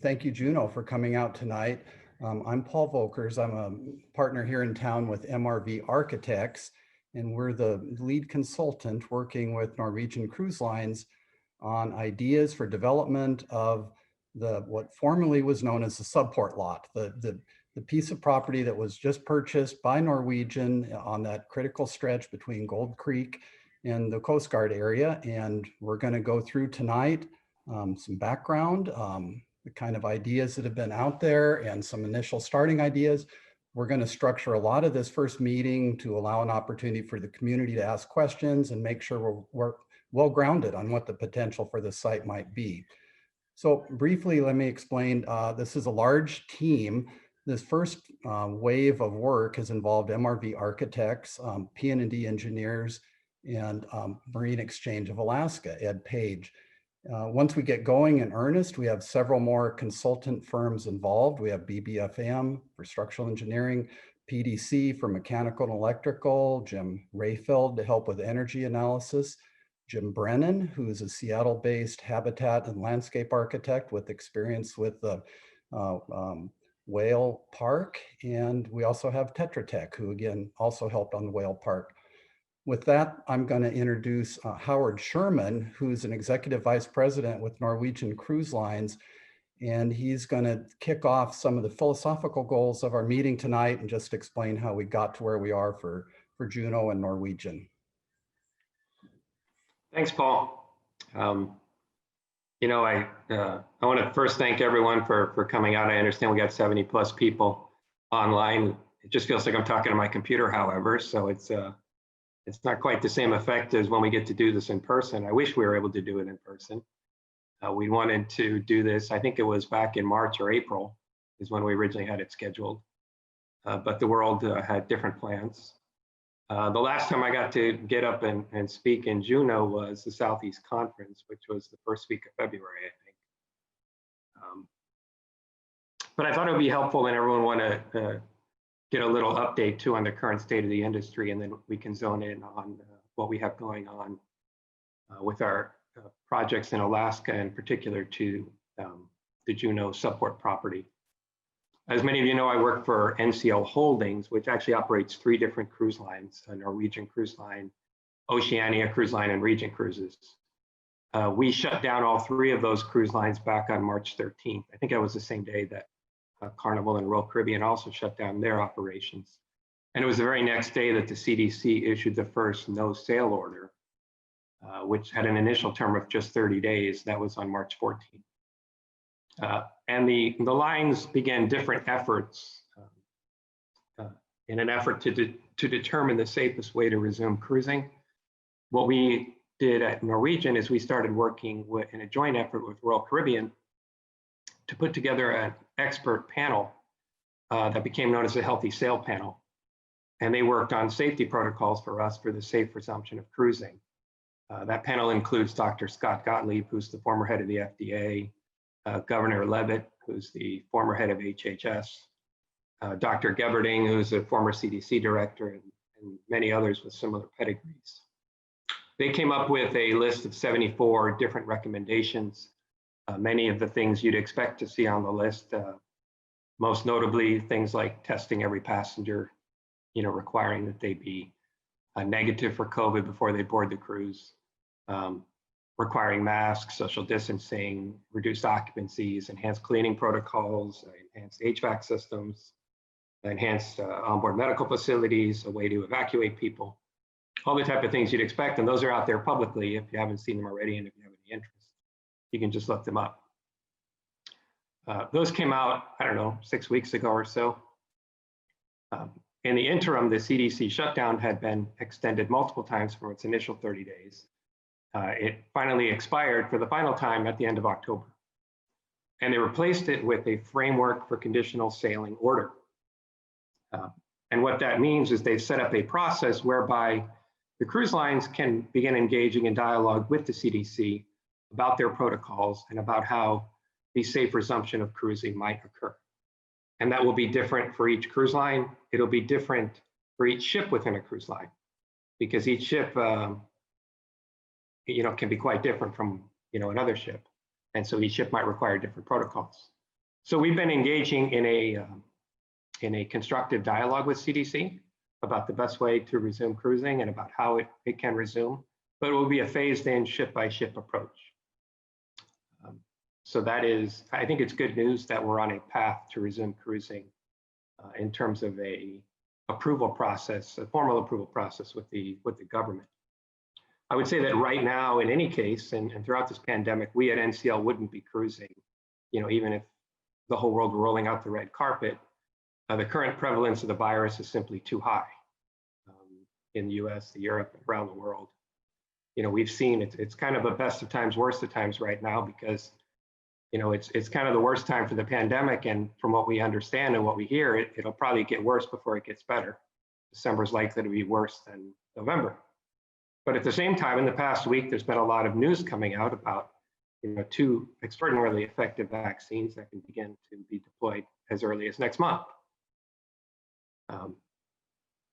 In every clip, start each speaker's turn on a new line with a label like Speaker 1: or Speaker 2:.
Speaker 1: thank you, Juneau, for coming out tonight. I'm Paul Volkers. I'm a partner here in town with MRV Architects, and we're the lead consultant working with Norwegian Cruise Lines on ideas for development of what formerly was known as the Subport lot, the piece of property that was just purchased by Norwegian on that critical stretch between Gold Creek and the Coast Guard area. And we're going to go through tonight some background, the kind of ideas that have been out there and some initial starting ideas. We're going to structure a lot of this first meeting to allow an opportunity for the community to ask questions and make sure we're well grounded on what the potential for the site might be. So briefly, let me explain. This is a large team. This first wave of work has involved MRV Architects, P&D engineers, and Marine Exchange of Alaska, Ed Page. Once we get going in earnest, we have several more consultant firms involved. We have BBFM for structural engineering, PDC for mechanical and electrical, Jim Rayfeld to help with energy analysis, Jim Brennan, who is a Seattle-based habitat and landscape architect with experience with the Whale Park. And we also have Tetra Tech, who again also helped on the Whale Park. With that, I'm going to introduce Howard Sherman, who's an executive vice president with Norwegian Cruise Lines. And he's going to kick off some of the philosophical goals of our meeting tonight and just explain how we got to where we are for Juneau and Norwegian.
Speaker 2: Thanks, Paul. I want to first thank everyone for coming out. I understand we got 70+ people online. It just feels like I'm talking to my computer, however, so it's not quite the same effect as when we get to do this in person. I wish we were able to do it in person. We wanted to do this, I think it was back in March or April is when we originally had it scheduled, but the world had different plans. The last time I got to get up and speak in Juneau was the Southeast Conference, which was the first week of February, I think. But I thought it would be helpful and everyone want to get a little update too on the current state of the industry, and then we can zone in on what we have going on with our projects in Alaska, in particular to the Juneau Subport property. As many of you know, I work for NCL Holdings, which actually operates 3 different cruise lines: a Norwegian Cruise Line, Oceania Cruise Line, and Regent Cruises. We shut down all 3 of those cruise lines back on March 13th. I think that was the same day that Carnival and Royal Caribbean also shut down their operations. And it was the very next day that the CDC issued the first no sail order, which had an initial term of just 30 days. That was on March 14th. And the lines began different efforts in an effort to determine the safest way to resume cruising. What we did at Norwegian is we started working in a joint effort with Royal Caribbean to put together an expert panel that became known as the Healthy Sail Panel. And they worked on safety protocols for us for the safe resumption of cruising. That panel includes Dr. Scott Gottlieb, who's the former head of the FDA, Governor Levitt, who's the former head of HHS, Dr. Geberding, who's a former CDC director, and many others with similar pedigrees. They came up with a list of 74 different recommendations. Many of the things you'd expect to see on the list, most notably things like testing every passenger, requiring that they be negative for COVID before they board the cruise, requiring masks, social distancing, reduced occupancies, enhanced cleaning protocols, enhanced HVAC systems, enhanced onboard medical facilities, a way to evacuate people, all the type of things you'd expect. And those are out there publicly if you haven't seen them already, and if you have any interest, you can just look them up. Those came out, I don't know, 6 weeks ago or so. In the interim, the CDC shutdown had been extended multiple times from its initial 30 days. It finally expired for the final time at the end of October. And they replaced it with a framework for conditional sailing order. And what that means is they've set up a process whereby the cruise lines can begin engaging in dialogue with the CDC about their protocols and about how the safe resumption of cruising might occur. And that will be different for each cruise line. It'll be different for each ship within a cruise line, because each ship can be quite different from another ship. And so each ship might require different protocols. So we've been engaging in a constructive dialogue with CDC about the best way to resume cruising and about how it can resume, but it will be a phased in ship by ship approach. So that is, I think it's good news that we're on a path to resume cruising in terms of a approval process, a formal approval process with the government. I would say that right now, in any case, and throughout this pandemic, we at NCL wouldn't be cruising, even if the whole world were rolling out the red carpet. The current prevalence of the virus is simply too high in the US, Europe, around the world. We've seen it's kind of a best of times, worst of times right now, because it's kind of the worst time for the pandemic, and from what we understand and what we hear, it'll probably get worse before it gets better. December is likely to be worse than November. But at the same time, in the past week, there's been a lot of news coming out about 2 extraordinarily effective vaccines that can begin to be deployed as early as next month.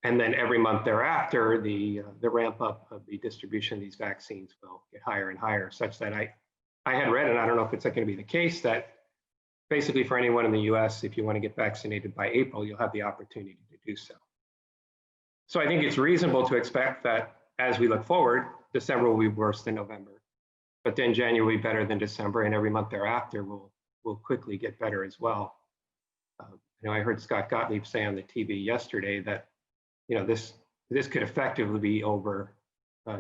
Speaker 2: And then every month thereafter, the ramp up of the distribution of these vaccines will get higher and higher, such that I had read, and I don't know if it's going to be the case, that basically for anyone in the US, if you want to get vaccinated by April, you'll have the opportunity to do so. So I think it's reasonable to expect that as we look forward, December will be worse than November, but then January will be better than December, and every month thereafter will quickly get better as well. I heard Scott Gottlieb say on the TV yesterday that this could effectively be over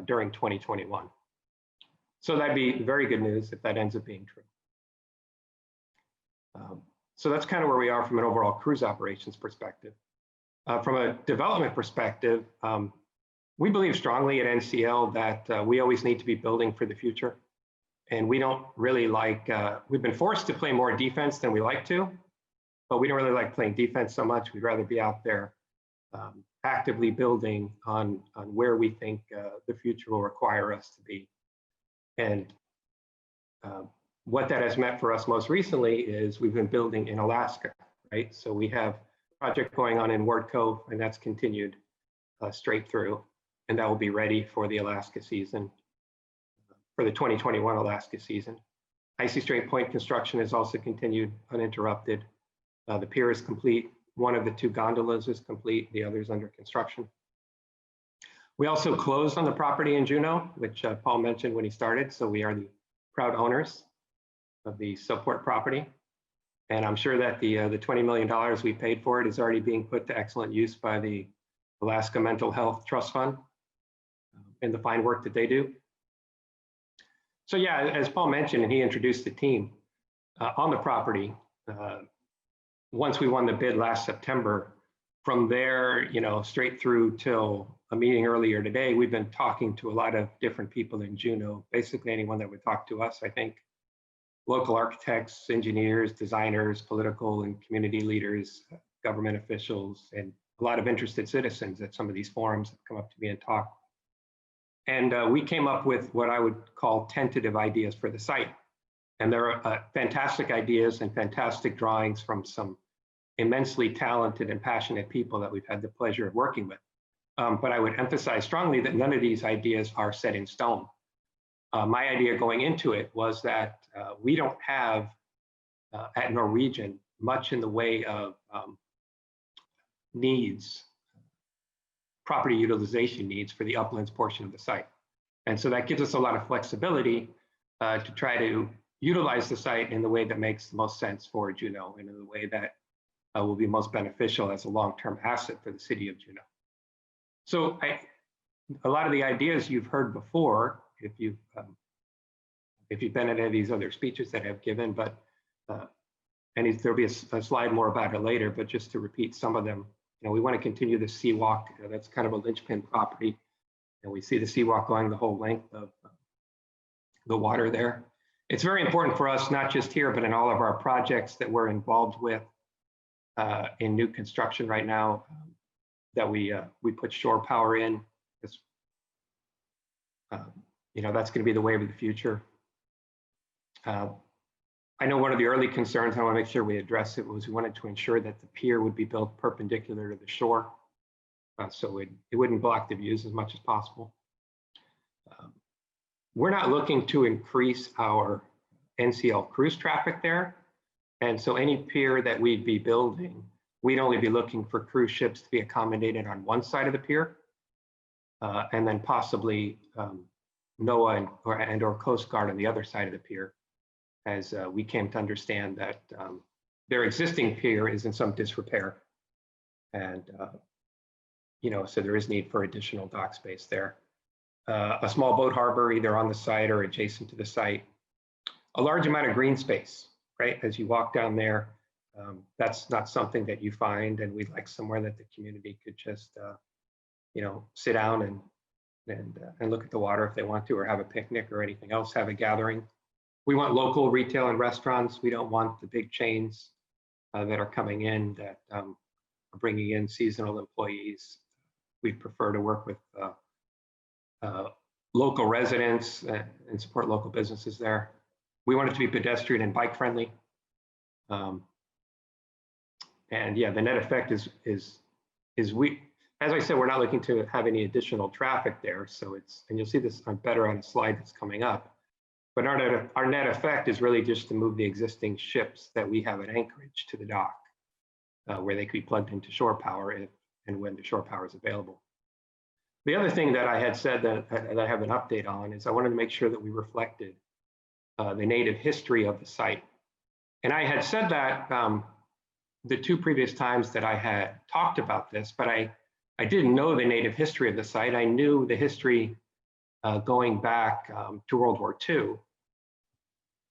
Speaker 2: during 2021. So that'd be very good news if that ends up being true. So that's kind of where we are from an overall cruise operations perspective. From a development perspective, we believe strongly at NCL that we always need to be building for the future. And we don't really like, we've been forced to play more defense than we like to, but we don't really like playing defense so much. We'd rather be out there actively building on where we think the future will require us to be. And what that has meant for us most recently is we've been building in Alaska, right? So we have a project going on in Ward Cove, and that's continued straight through, and that will be ready for the Alaska season, for the 2021 Alaska season. Icy Strait Point construction has also continued uninterrupted. The pier is complete. One of the 2 gondolas is complete. The other is under construction. We also closed on the property in Juneau, which Paul mentioned when he started. So we are the proud owners of the Subport property. And I'm sure that the $20 million we paid for it is already being put to excellent use by the Alaska Mental Health Trust Fund and the fine work that they do. So yeah, as Paul mentioned, and he introduced the team on the property, once we won the bid last September, from there, straight through till a meeting earlier today, we've been talking to a lot of different people in Juneau, basically anyone that would talk to us, I think. Local architects, engineers, designers, political and community leaders, government officials, and a lot of interested citizens at some of these forums have come up to me and talked. And we came up with what I would call tentative ideas for the site. And there are fantastic ideas and fantastic drawings from some immensely talented and passionate people that we've had the pleasure of working with. But I would emphasize strongly that none of these ideas are set in stone. My idea going into it was that we don't have at Norwegian much in the way of needs, property utilization needs for the uplands portion of the site. And so that gives us a lot of flexibility to try to utilize the site in the way that makes the most sense for Juneau and in the way that will be most beneficial as a long-term asset for the city of Juneau. So a lot of the ideas you've heard before, if you've been at any of these other speeches that I've given, but and there'll be a slide more about it later, but just to repeat some of them, we want to continue the seawalk. That's kind of a linchpin property, and we see the seawalk going the whole length of the water there. It's very important for us, not just here, but in all of our projects that we're involved with in new construction right now, that we put shore power in. That's going to be the wave of the future. I know one of the early concerns, I want to make sure we address it, was we wanted to ensure that the pier would be built perpendicular to the shore, so it wouldn't block the views as much as possible. We're not looking to increase our NCL cruise traffic there. And so any pier that we'd be building, we'd only be looking for cruise ships to be accommodated on one side of the pier, and then possibly NOAA and/or Coast Guard on the other side of the pier, as we came to understand that their existing pier is in some disrepair. And, so there is need for additional dock space there. A small boat harbor, either on the site or adjacent to the site. A large amount of green space, right? As you walk down there, that's not something that you find, and we'd like somewhere that the community could just, sit down and look at the water if they want to, or have a picnic or anything else, have a gathering. We want local retail and restaurants. We don't want the big chains that are coming in that are bringing in seasonal employees. We'd prefer to work with local residents and support local businesses there. We want it to be pedestrian and bike friendly. And yeah, the net effect is as I said, we're not looking to have any additional traffic there. So and you'll see this better on a slide that's coming up. But our net effect is really just to move the existing ships that we have at anchorage to the dock, where they could be plugged into shore power if and when the shore power is available. The other thing that I had said that I have an update on is I wanted to make sure that we reflected the native history of the site. And I had said that the two previous times that I had talked about this, but I didn't know the native history of the site. I knew the history going back to World War II,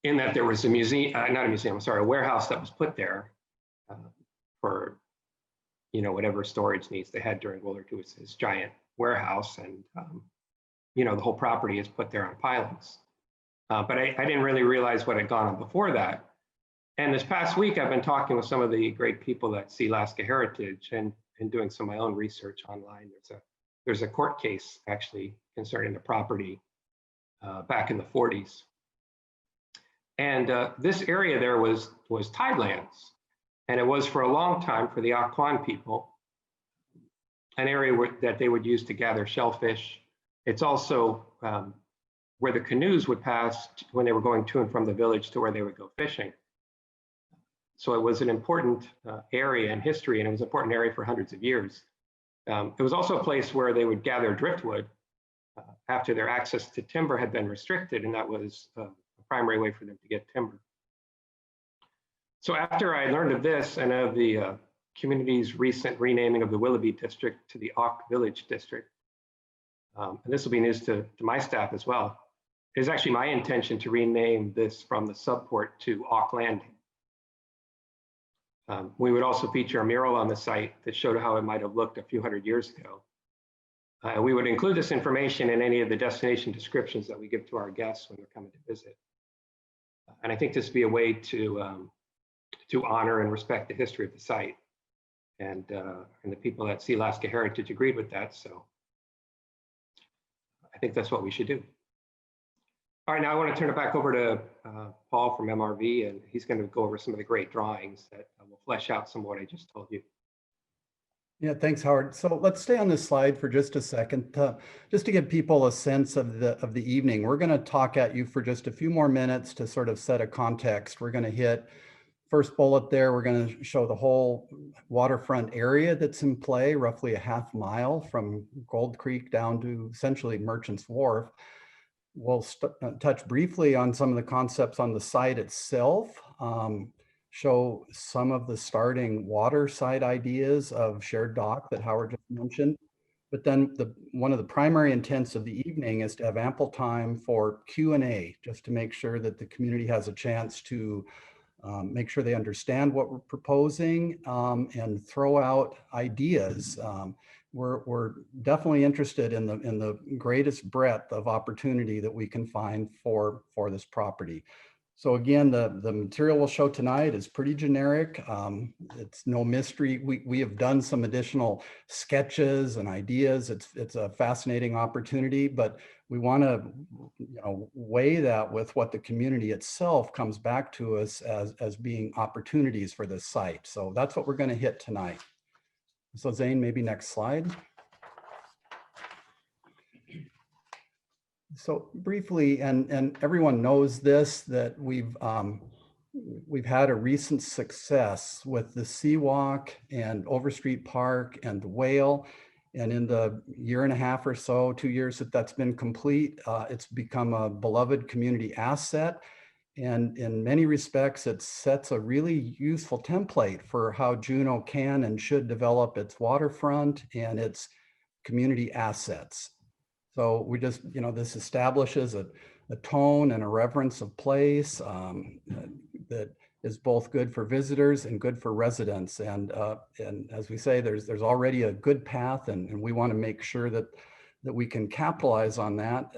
Speaker 2: in that there was a museum, not a museum, I'm sorry, a warehouse that was put there for, whatever storage needs they had during World War II. It's this giant warehouse, and, the whole property is put there on pilings. But I didn't really realize what had gone on before that. And this past week, I've been talking with some of the great people at Sealaska Heritage and doing some of my own research online. There's a court case actually concerning the property back in the 40s. And this area there was tidelands. And it was for a long time for the Aquan people, an area that they would use to gather shellfish. It's also where the canoes would pass when they were going to and from the village to where they would go fishing. So it was an important area in history, and it was an important area for hundreds of years. It was also a place where they would gather driftwood after their access to timber had been restricted, and that was a primary way for them to get timber. So after I learned of this and of the community's recent renaming of the Willoughby district to the Auk Village district, and this will be news to my staff as well, it is actually my intention to rename this from the Subport to Auk Landing. We would also feature a mural on the site that showed how it might have looked a few hundred years ago. We would include this information in any of the destination descriptions that we give to our guests when they're coming to visit. And I think this would be a way to honor and respect the history of the site. And the people at Sealaska Heritage agreed with that. So I think that's what we should do. All right, now I want to turn it back over to Paul from MRV, and he's going to go over some of the great drawings that will flesh out some of what I just told you.
Speaker 1: Yeah, thanks, Howard. So let's stay on this slide for just a second, just to give people a sense of the evening. We're going to talk at you for just a few more minutes to sort of set a context. We're going to hit first bullet there. We're going to show the whole waterfront area that's in play, roughly a half mile from Gold Creek down to essentially Merchants Wharf. We'll touch briefly on some of the concepts on the site itself, show some of the starting water side ideas of shared dock that Howard just mentioned. But then one of the primary intents of the evening is to have ample time for Q&A, just to make sure that the community has a chance to make sure they understand what we're proposing and throw out ideas. We're definitely interested in the greatest breadth of opportunity that we can find for this property. So again, the material we'll show tonight is pretty generic. It's no mystery. We have done some additional sketches and ideas. It's a fascinating opportunity, but we want to weigh that with what the community itself comes back to us as being opportunities for this site. So that's what we're going to hit tonight. So Zane, maybe next slide. So briefly, and everyone knows this, that we've we've had a recent success with the Seawalk and Overstreet Park and the Whale. And in the year and a half or so, 2 years that that's been complete, it's become a beloved community asset. And in many respects, it sets a really useful template for how Juneau can and should develop its waterfront and its community assets. So we just, this establishes a tone and a reverence of place that is both good for visitors and good for residents. And as we say, there's already a good path, and we want to make sure that we can capitalize on that.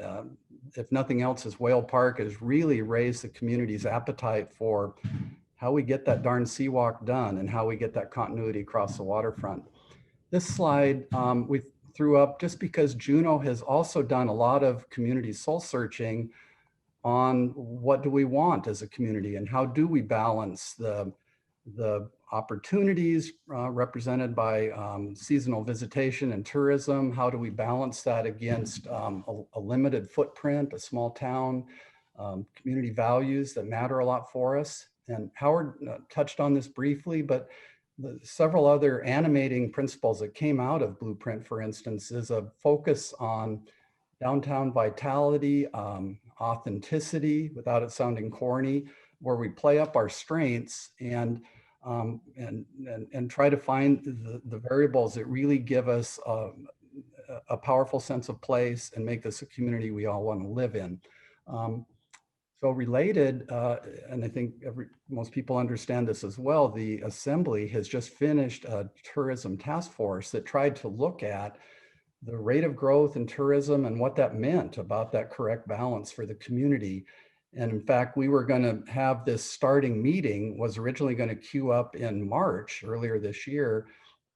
Speaker 1: If nothing else, as Whale Park has really raised the community's appetite for how we get that darn Seawalk done and how we get that continuity across the waterfront. This slide we threw up just because Juneau has also done a lot of community soul searching on what do we want as a community and how do we balance the opportunities represented by seasonal visitation and tourism. How do we balance that against a limited footprint, a small town, community values that matter a lot for us? And Howard touched on this briefly, but several other animating principles that came out of Blueprint, for instance, is a focus on downtown vitality, authenticity, without it sounding corny, where we play up our strengths and try to find the variables that really give us a powerful sense of place and make this a community we all want to live in. So related, and I think most people understand this as well, the Assembly has just finished a tourism task force that tried to look at the rate of growth in tourism and what that meant about that correct balance for the community. And in fact, we were going to have this starting meeting, was originally going to queue up in March earlier this year,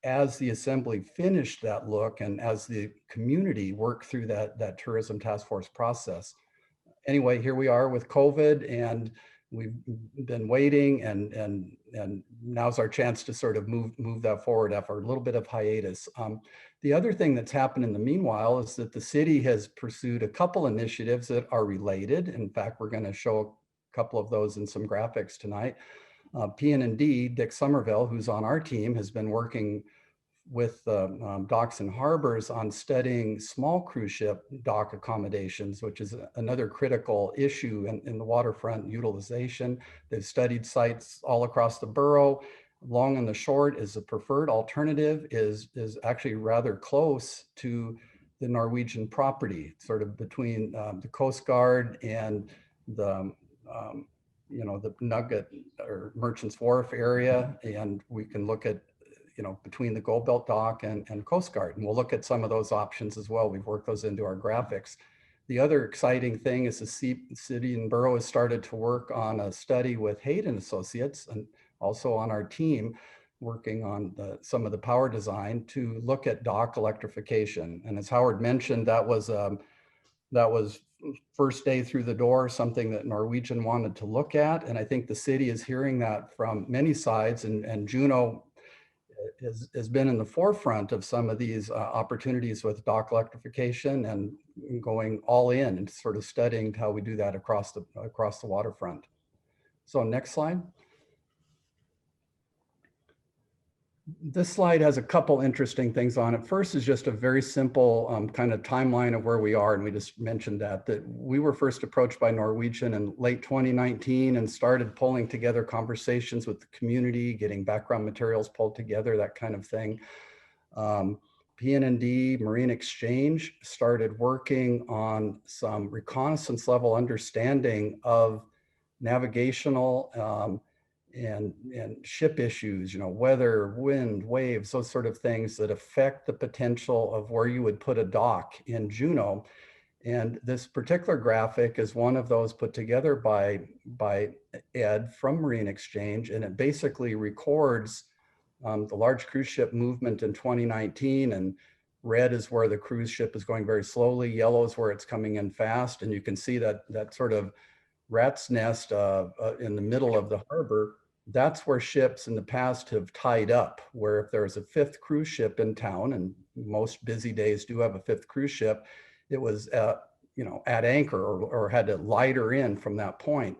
Speaker 1: as the Assembly finished that look and as the community worked through that tourism task force process. Anyway, here we are with COVID, and we've been waiting, and now's our chance to sort of move that forward after a little bit of hiatus. The other thing that's happened in the meanwhile is that the city has pursued a couple initiatives that are related. In fact, we're going to show a couple of those in some graphics tonight. PN&D, Dick Somerville, who's on our team, has been working with docks and harbors on studying small cruise ship dock accommodations, which is another critical issue in the waterfront utilization. They've studied sites all across the borough. Long and the short is the preferred alternative is actually rather close to the Norwegian property, sort of between the Coast Guard and the the Nugget or Merchants Wharf area. And we can look at between the Gold Belt dock and Coast Guard. And we'll look at some of those options as well. We've worked those into our graphics. The other exciting thing is the city and borough has started to work on a study with Hayden Associates and also on our team working on some of the power design to look at dock electrification. And as Howard mentioned, that was first day through the door, something that Norwegian wanted to look at. And I think the city is hearing that from many sides, and Juneau has been in the forefront of some of these opportunities with dock electrification and going all in and sort of studying how we do that across the waterfront. So next slide. This slide has a couple interesting things on it. First is just a very simple kind of timeline of where we are. And we just mentioned that we were first approached by Norwegian in late 2019 and started pulling together conversations with the community, getting background materials pulled together, that kind of thing. PN&D Marine Exchange started working on some reconnaissance level understanding of navigational and ship issues, weather, wind, waves, those sort of things that affect the potential of where you would put a dock in Juneau. And this particular graphic is one of those put together by Ed from Marine Exchange, and it basically records the large cruise ship movement in 2019, and red is where the cruise ship is going very slowly, yellow is where it's coming in fast, and you can see that sort of rat's nest in the middle of the harbor. That's where ships in the past have tied up, where if there's a fifth cruise ship in town, and most busy days do have a fifth cruise ship, it was at anchor or had to lighter in from that point.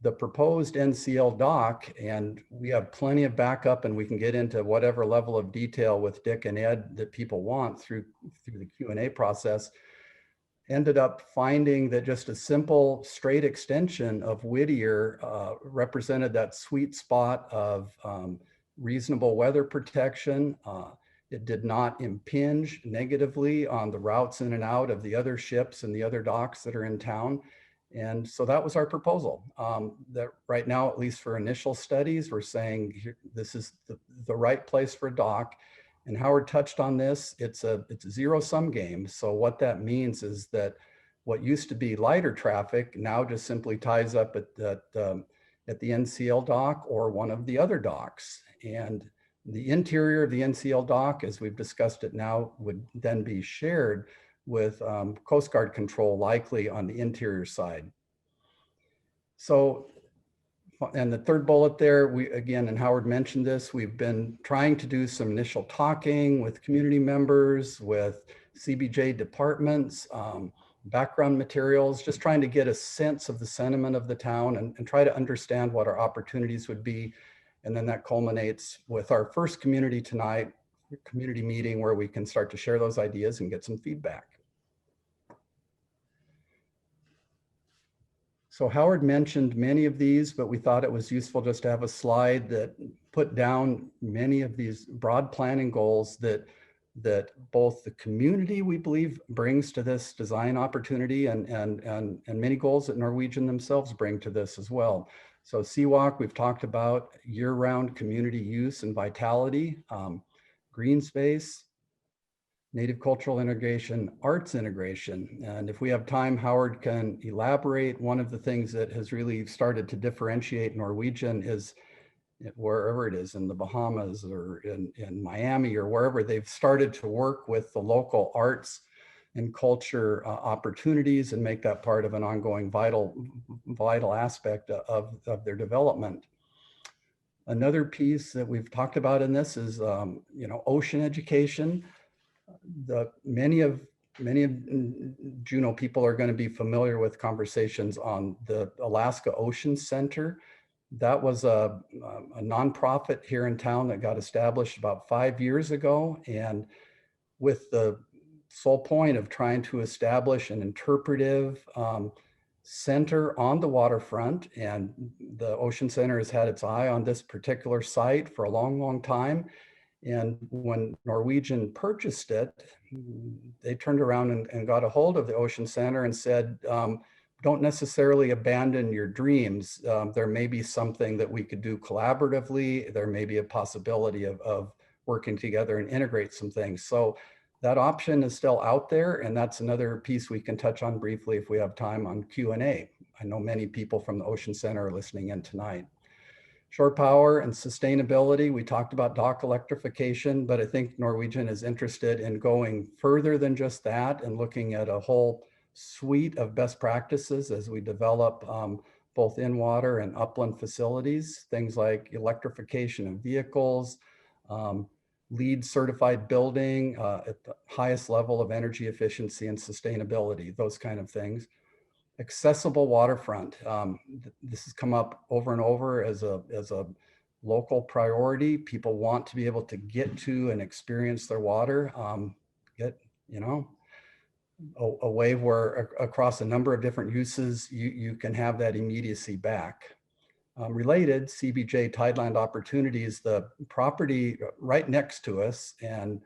Speaker 1: the proposed NCL dock, and we have plenty of backup, and we can get into whatever level of detail with Dick and Ed that people want through the Q&A process, ended up finding that just a simple straight extension of Whittier represented that sweet spot of reasonable weather protection. It did not impinge negatively on the routes in and out of the other ships and the other docks that are in town. And so that was our proposal. That right now, at least for initial studies, we're saying this is the right place for a dock. And Howard touched on this. It's a zero-sum game. So what that means is that what used to be lighter traffic now just simply ties up at the NCL dock or one of the other docks. And the interior of the NCL dock, as we've discussed it now, would then be shared with Coast Guard control, likely on the interior side. So, and the third bullet there, again, and Howard mentioned this, we've been trying to do some initial talking with community members, with CBJ departments, background materials, just trying to get a sense of the sentiment of the town and try to understand what our opportunities would be. And then that culminates with our first community meeting where we can start to share those ideas and get some feedback. So Howard mentioned many of these, but we thought it was useful just to have a slide that put down many of these broad planning goals that both the community, we believe, brings to this design opportunity and many goals that Norwegian themselves bring to this as well. So Seawalk, we've talked about year-round community use and vitality, green space, native cultural integration, arts integration. And if we have time, Howard can elaborate. One of the things that has really started to differentiate Norwegian is wherever it is, in the Bahamas or in Miami or wherever, they've started to work with the local arts and culture opportunities and make that part of an ongoing vital aspect of their development. Another piece that we've talked about in this is ocean education. Many of Juneau people are going to be familiar with conversations on the Alaska Ocean Center. That was a nonprofit here in town that got established about 5 years ago, and with the sole point of trying to establish an interpretive center on the waterfront. And the Ocean Center has had its eye on this particular site for a long time. And when Norwegian purchased it, they turned around and got a hold of the Ocean Center and said, don't necessarily abandon your dreams. There may be something that we could do collaboratively. There may be a possibility of working together and integrate some things. So that option is still out there. And that's another piece we can touch on briefly if we have time on Q&A. I know many people from the Ocean Center are listening in tonight. Shore power and sustainability, we talked about dock electrification, but I think Norwegian is interested in going further than just that and looking at a whole suite of best practices as we develop both in-water and upland facilities, things like electrification of vehicles, LEED certified building at the highest level of energy efficiency and sustainability, those kind of things. Accessible waterfront. This has come up over and over as a local priority. People want to be able to get to and experience their water, a way where across a number of different uses, you can have that immediacy back. Related, CBJ Tideland Opportunities, the property right next to us, and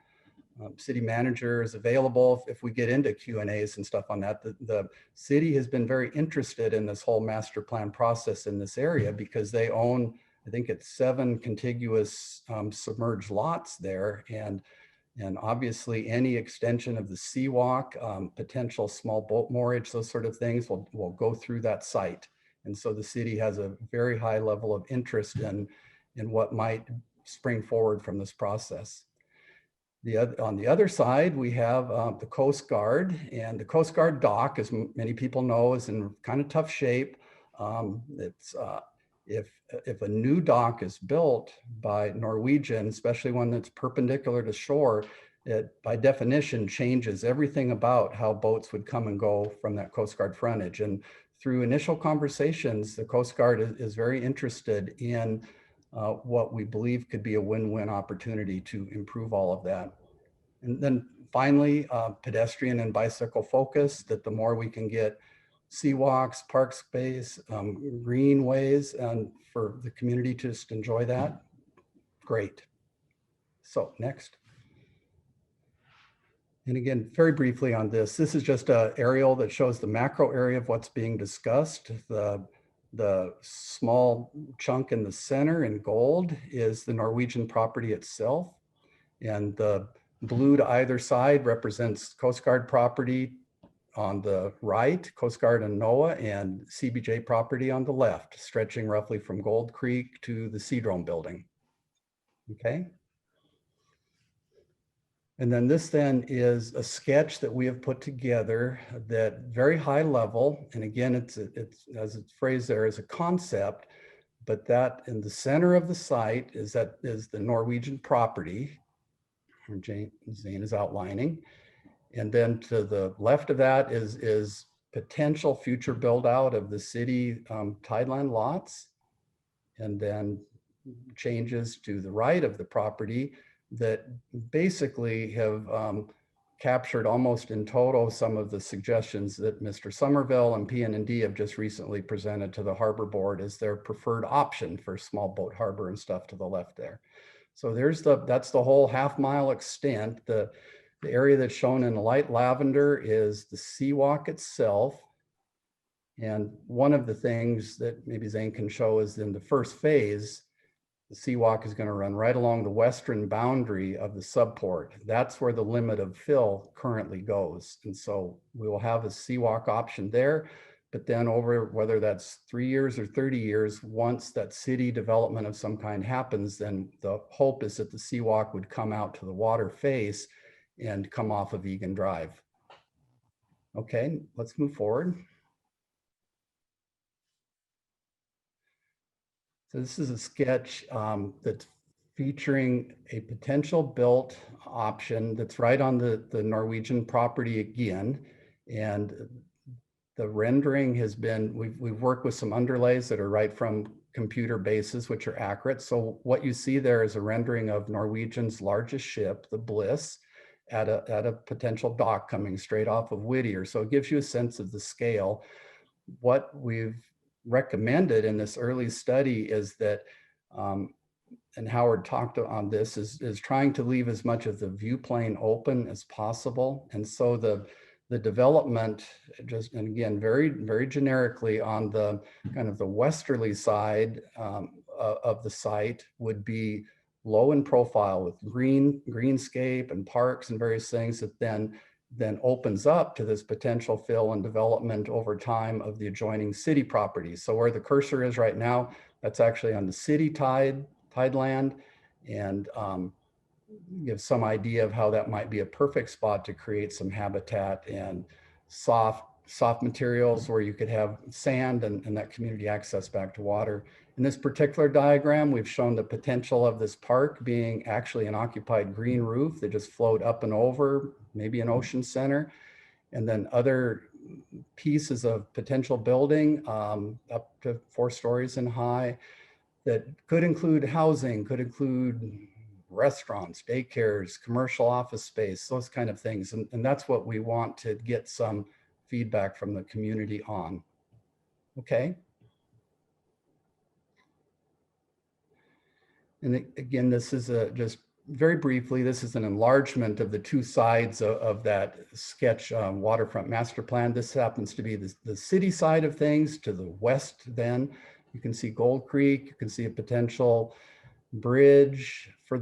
Speaker 1: city manager is available if we get into Q&As and stuff on that. The city has been very interested in this whole master plan process in this area because they own, I think it's 7 contiguous submerged lots there. And obviously any extension of the Seawalk, potential small boat moorage, those sort of things will go through that site. And so the city has a very high level of interest in what might spring forward from this process. On the other side, we have the Coast Guard, and the Coast Guard dock, as many people know, is in kind of tough shape. If a new dock is built by Norwegian, especially one that's perpendicular to shore, it by definition changes everything about how boats would come and go from that Coast Guard frontage. And through initial conversations, the Coast Guard is very interested in what we believe could be a win-win opportunity to improve all of that. And then finally, pedestrian and bicycle focus, that the more we can get seawalks, park space, greenways, and for the community to just enjoy that, great. So next. And again, very briefly on this, this is just an aerial that shows the macro area of what's being discussed. The small chunk in the center in gold is the Norwegian property itself. And the blue to either side represents Coast Guard property on the right, Coast Guard and NOAA, and CBJ property on the left, stretching roughly from Gold Creek to the Seadrome building. Okay. And then this then is a sketch that we have put together that very high level. And again, it's as it's phrased there as a concept, but that in the center of the site is the Norwegian property, Zane is outlining. And then to the left of that is potential future build out of the city tideland lots. And then changes to the right of the property that basically have captured almost in total some of the suggestions that Mr. Somerville and PN&D have just recently presented to the Harbor Board as their preferred option for small boat harbor and stuff to the left there. So that's the whole half-mile extent. The area that's shown in light lavender is the seawalk itself. And one of the things that maybe Zane can show is in the first phase, the seawalk is going to run right along the western boundary of the subport. That's where the limit of fill currently goes. And so we will have a seawalk option there, but then over whether that's 3 years or 30 years, once that city development of some kind happens, then the hope is that the seawalk would come out to the water face and come off of Egan Drive. Okay, let's move forward. So this is a sketch that's featuring a potential built option that's right on the Norwegian property again. And the rendering has been, we've worked with some underlays that are right from computer bases, which are accurate. So what you see there is a rendering of Norwegian's largest ship, the Bliss, at a potential dock coming straight off of Whittier. So it gives you a sense of the scale. What we've recommended in this early study is that, and Howard talked on this, is trying to leave as much of the view plane open as possible. And so the development, just, and again, very, very generically on the kind of the westerly side of the site would be low in profile with greenscape and parks and various things that then opens up to this potential fill and development over time of the adjoining city properties. So where the cursor is right now, that's actually on the city tideland, and give some idea of how that might be a perfect spot to create some habitat and soft materials where you could have sand and that community access back to water. In this particular diagram, we've shown the potential of this park being actually an occupied green roof that just flowed up and over, maybe an ocean center, and then other pieces of potential building up to 4 stories and high that could include housing, could include restaurants, daycares, commercial office space, those kind of things. And that's what we want to get some feedback from the community on. Okay. And again, this is just very briefly, this is an enlargement of the 2 sides of that sketch waterfront master plan. This happens to be the city side of things. To the west then, you can see Gold Creek, you can see a potential bridge for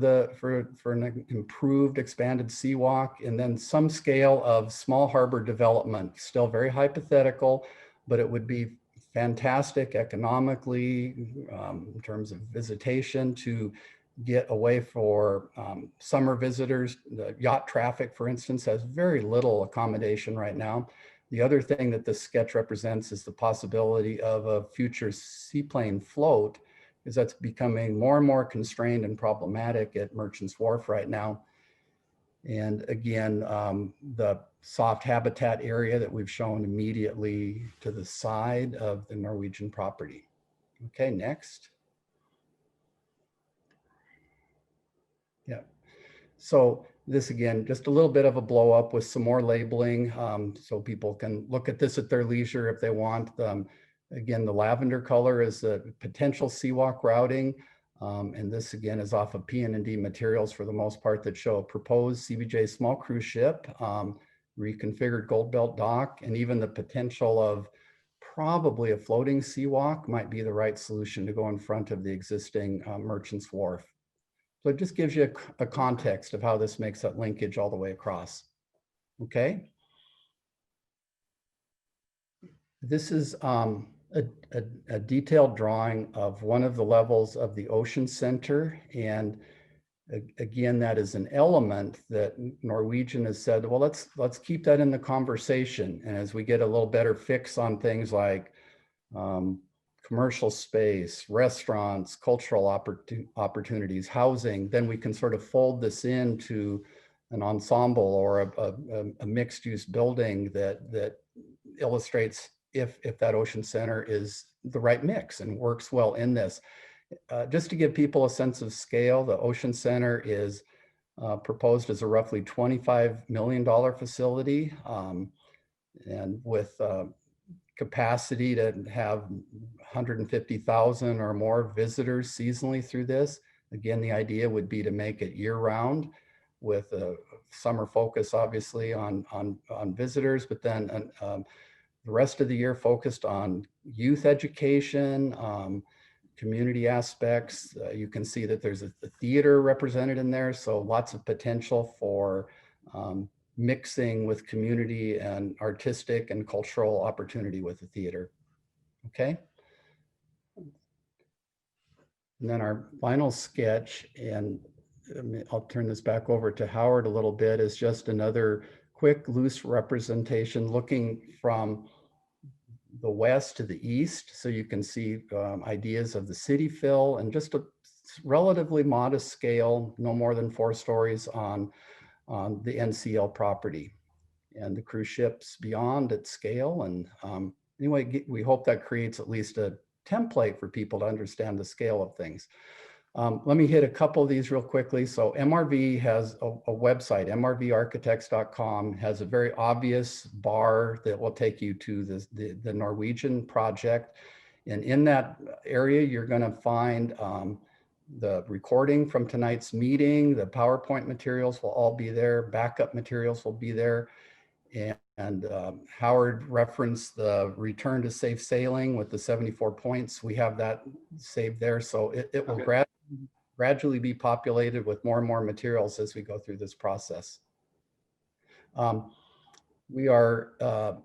Speaker 1: an improved expanded seawalk, and then some scale of small harbor development, still very hypothetical, but it would be fantastic economically in terms of visitation to get away for summer visitors. The yacht traffic, for instance, has very little accommodation right now. The other thing that this sketch represents is the possibility of a future seaplane float, because that's becoming more and more constrained and problematic at Merchants Wharf right now. And again, the soft habitat area that we've shown immediately to the side of the Norwegian property. Okay, next. Yeah. So this again, just a little bit of a blow up with some more labeling, so people can look at this at their leisure if they want. Again, the lavender color is the potential seawalk routing. And this again is off of PN&D materials for the most part that show a proposed CBJ small cruise ship, reconfigured gold belt dock, and even the potential of probably a floating seawalk might be the right solution to go in front of the existing Merchant's Wharf. So it just gives you a context of how this makes that linkage all the way across. Okay. This is a detailed drawing of one of the levels of the Ocean Center. And again, that is an element that Norwegian has said, well, let's keep that in the conversation. And as we get a little better fix on things like commercial space, restaurants, cultural opportunities, housing, then we can sort of fold this into an ensemble or a mixed use building that illustrates if that Ocean Center is the right mix and works well in this. Just to give people a sense of scale, the Ocean Center is proposed as a roughly $25 million facility, and with capacity to have 150,000 or more visitors seasonally through this. Again, the idea would be to make it year round with a summer focus obviously on visitors, but then the rest of the year focused on youth education, community aspects. You can see that there's a theater represented in there, so lots of potential for mixing with community and artistic and cultural opportunity with the theater. Okay. And then our final sketch, and I'll turn this back over to Howard a little bit, is just another quick, loose representation looking from the west to the east. So you can see ideas of the city fill and just a relatively modest scale, no more than 4 stories on the NCL property, and the cruise ships beyond at scale. And anyway, we hope that creates at least a template for people to understand the scale of things. Let me hit a couple of these real quickly. So MRV has a website, mrvarchitects.com, has a very obvious bar that will take you to the Norwegian project. And in that area, you're going to find the recording from tonight's meeting, the PowerPoint materials will all be there, backup materials will be there. And Howard referenced the return to safe sailing with the 74 points. We have that saved there. So it will gradually be populated with more and more materials as we go through this process. We are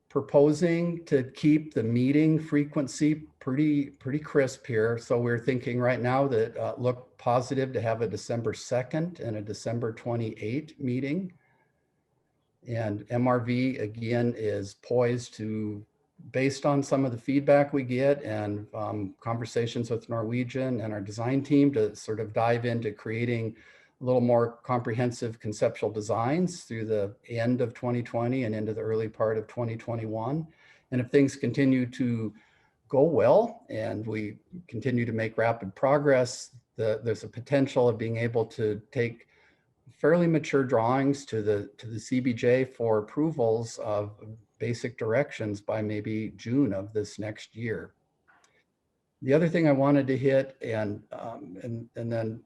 Speaker 1: proposing to keep the meeting frequency pretty crisp here. So we're thinking right now that look positive to have a December 2nd and a December 28th meeting. And MRV again is poised to, based on some of the feedback we get and conversations with Norwegian and our design team, to sort of dive into creating a little more comprehensive conceptual designs through the end of 2020 and into the early part of 2021. And if things continue to go well and we continue to make rapid progress, there's a potential of being able to take fairly mature drawings to the CBJ for approvals of basic directions by maybe June of this next year. The other thing I wanted to hit, and then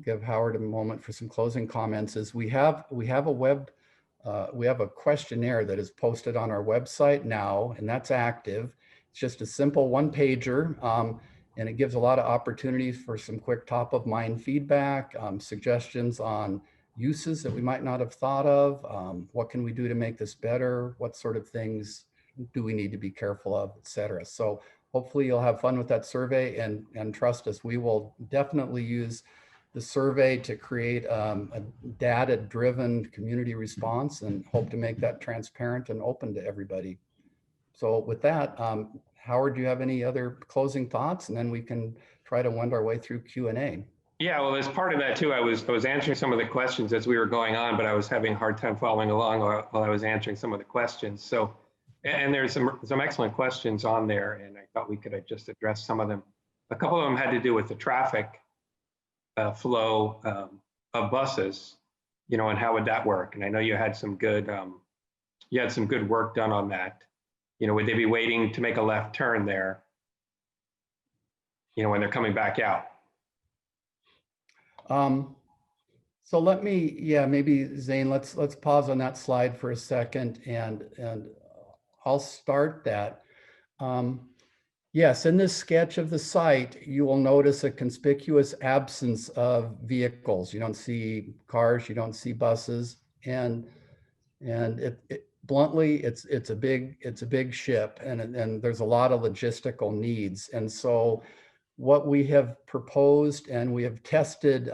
Speaker 1: give Howard a moment for some closing comments, is we have a questionnaire that is posted on our website now, and that's active. It's just a simple one-pager, and it gives a lot of opportunities for some quick top of mind feedback, suggestions on uses that we might not have thought of. What can we do to make this better? What sort of things do we need to be careful of, et cetera. So hopefully you'll have fun with that survey, and trust us, we will definitely use the survey to create a data-driven community response, and hope to make that transparent and open to everybody. So with that, Howard, do you have any other closing thoughts? And then we can try to wend our way through Q&A.
Speaker 2: Yeah, well, as part of that too, I was answering some of the questions as we were going on, but I was having a hard time following along while I was answering some of the questions. So, and there's some excellent questions on there, and I thought we could have just addressed some of them. A couple of them had to do with the traffic flow of buses, you know, and how would that work? And I know you had some good work done on that. You know, would they be waiting to make a left turn there, you know, when they're coming back out?
Speaker 1: So let me, yeah, maybe Zane, let's pause on that slide for a second, and I'll start that. Yes, in this sketch of the site, you will notice a conspicuous absence of vehicles. You don't see cars, you don't see buses, and bluntly, it's a big ship, and there's a lot of logistical needs. And so what we have proposed and we have tested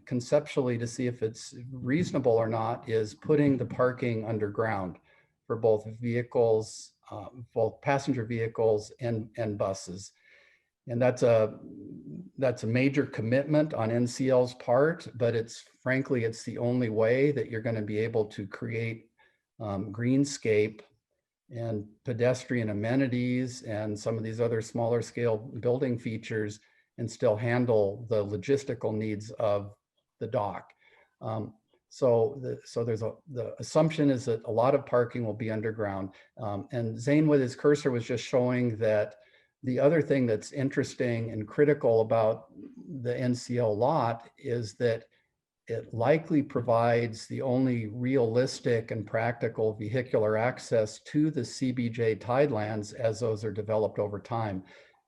Speaker 1: conceptually to see if it's reasonable or not is putting the parking underground for both vehicles, both passenger vehicles and buses. And that's a major commitment on NCL's part, but frankly, it's the only way that you're going to be able to create greenscape and pedestrian amenities and some of these other smaller scale building features and still handle the logistical needs of the dock. So the assumption is that a lot of parking will be underground. And Zane with his cursor was just showing that the other thing that's interesting and critical about the NCL lot is that it likely provides the only realistic and practical vehicular access to the CBJ tidelands as those are developed over time.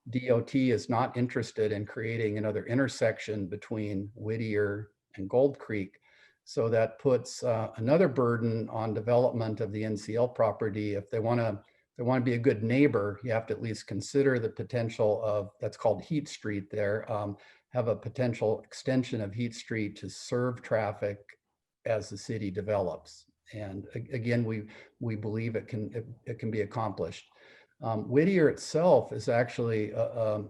Speaker 1: DOT is not interested in creating another intersection between Whittier and Gold Creek. So that puts another burden on development of the NCL property. If they want to be a good neighbor, you have to at least consider the potential of, that's called Heat Street there, have a potential extension of Heat Street to serve traffic as the city develops. And again, we believe it can be accomplished. Whittier itself is actually a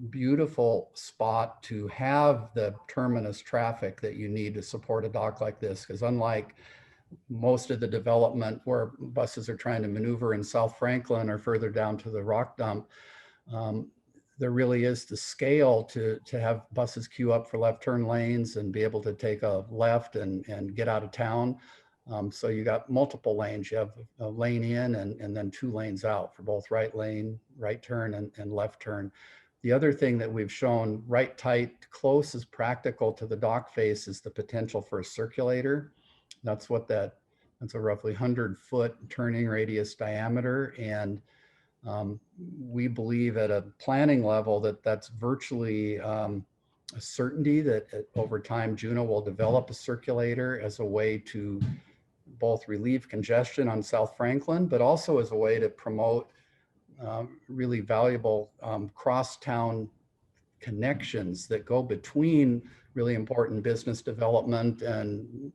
Speaker 1: beautiful spot to have the terminus traffic that you need to support a dock like this, because unlike most of the development where buses are trying to maneuver in South Franklin or further down to the rock dump, there really is the scale to have buses queue up for left turn lanes and be able to take a left and get out of town. So you got multiple lanes. You have a lane in and then 2 lanes out for both right lane, right turn and left turn. The other thing that we've shown right tight, close as practical to the dock face is the potential for a circulator. That's a roughly 100-foot turning radius diameter. And we believe at a planning level that that's virtually a certainty that over time Juneau will develop a circulator as a way to both relieve congestion on South Franklin, but also as a way to promote really valuable cross-town connections that go between really important business development and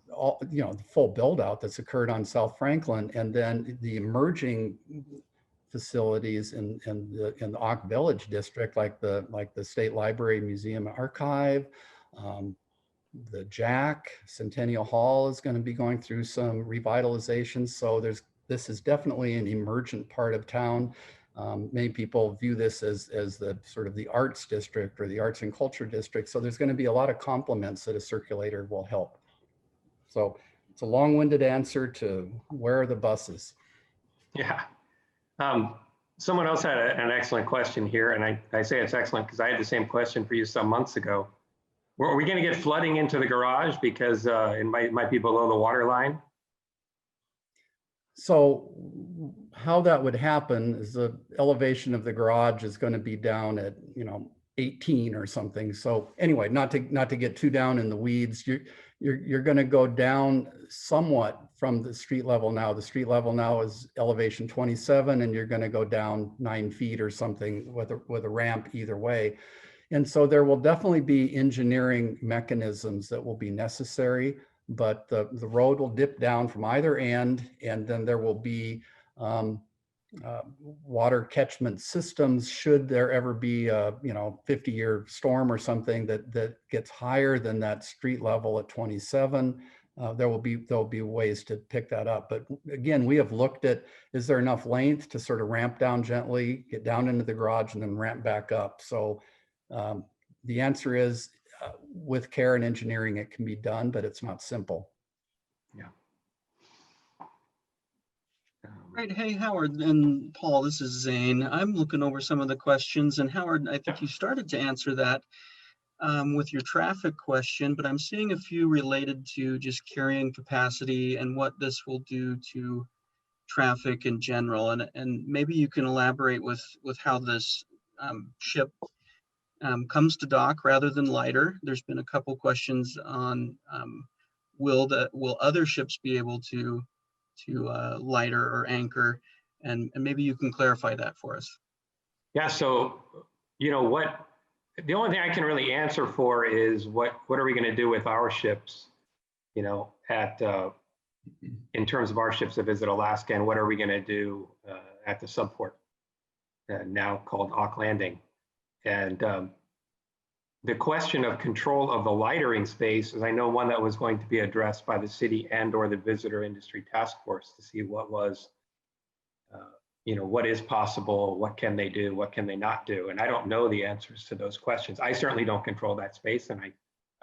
Speaker 1: all, you know, the full build out that's occurred on South Franklin, and then the emerging facilities in the Ock Village district, like the State Library, Museum, Archive, the Jack Centennial Hall is going to be going through some revitalization. So this is definitely an emergent part of town. Many people view this as the sort of the arts district or the arts and culture district. So there's going to be a lot of complements that a circulator will help. So it's a long-winded answer to where are the buses?
Speaker 2: Yeah. Someone else had an excellent question here, and I say it's excellent because I had the same question for you some months ago. Are we going to get flooding into the garage because it might be below the water line?
Speaker 1: So how that would happen is the elevation of the garage is going to be down at, 18 or something. So anyway, not to get too down in the weeds, you're going to go down somewhat from the street level now. The street level now is elevation 27, and you're going to go down 9 feet or something with a ramp either way. And so there will definitely be engineering mechanisms that will be necessary, but the road will dip down from either end, and then there will be water catchment systems. Should there ever be a 50-year storm or something that gets higher than that street level at 27, there'll be ways to pick that up. But again, we have looked at, is there enough length to sort of ramp down gently, get down into the garage, and then ramp back up? So the answer is, with care and engineering, it can be done, but it's not simple.
Speaker 2: Yeah.
Speaker 3: Right. Hey, Howard and Paul, this is Zane. I'm looking over some of the questions, and Howard, I think you started to answer that with your traffic question, but I'm seeing a few related to just carrying capacity and what this will do to traffic in general. And maybe you can elaborate with how this ship comes to dock rather than lighter. There's been a couple questions on will other ships be able to lighter or anchor, and maybe you can clarify that for us.
Speaker 2: Yeah, so the only thing I can really answer for is what are we going to do with our ships, at in terms of our ships that visit Alaska, and what are we going to do at the Subport, now called Auk Landing. And the question of control of the lightering space is, I know, one that was going to be addressed by the city and or the visitor industry task force to see what was, what is possible, what can they do, what can they not do. And I don't know the answers to those questions. I certainly don't control that space, and I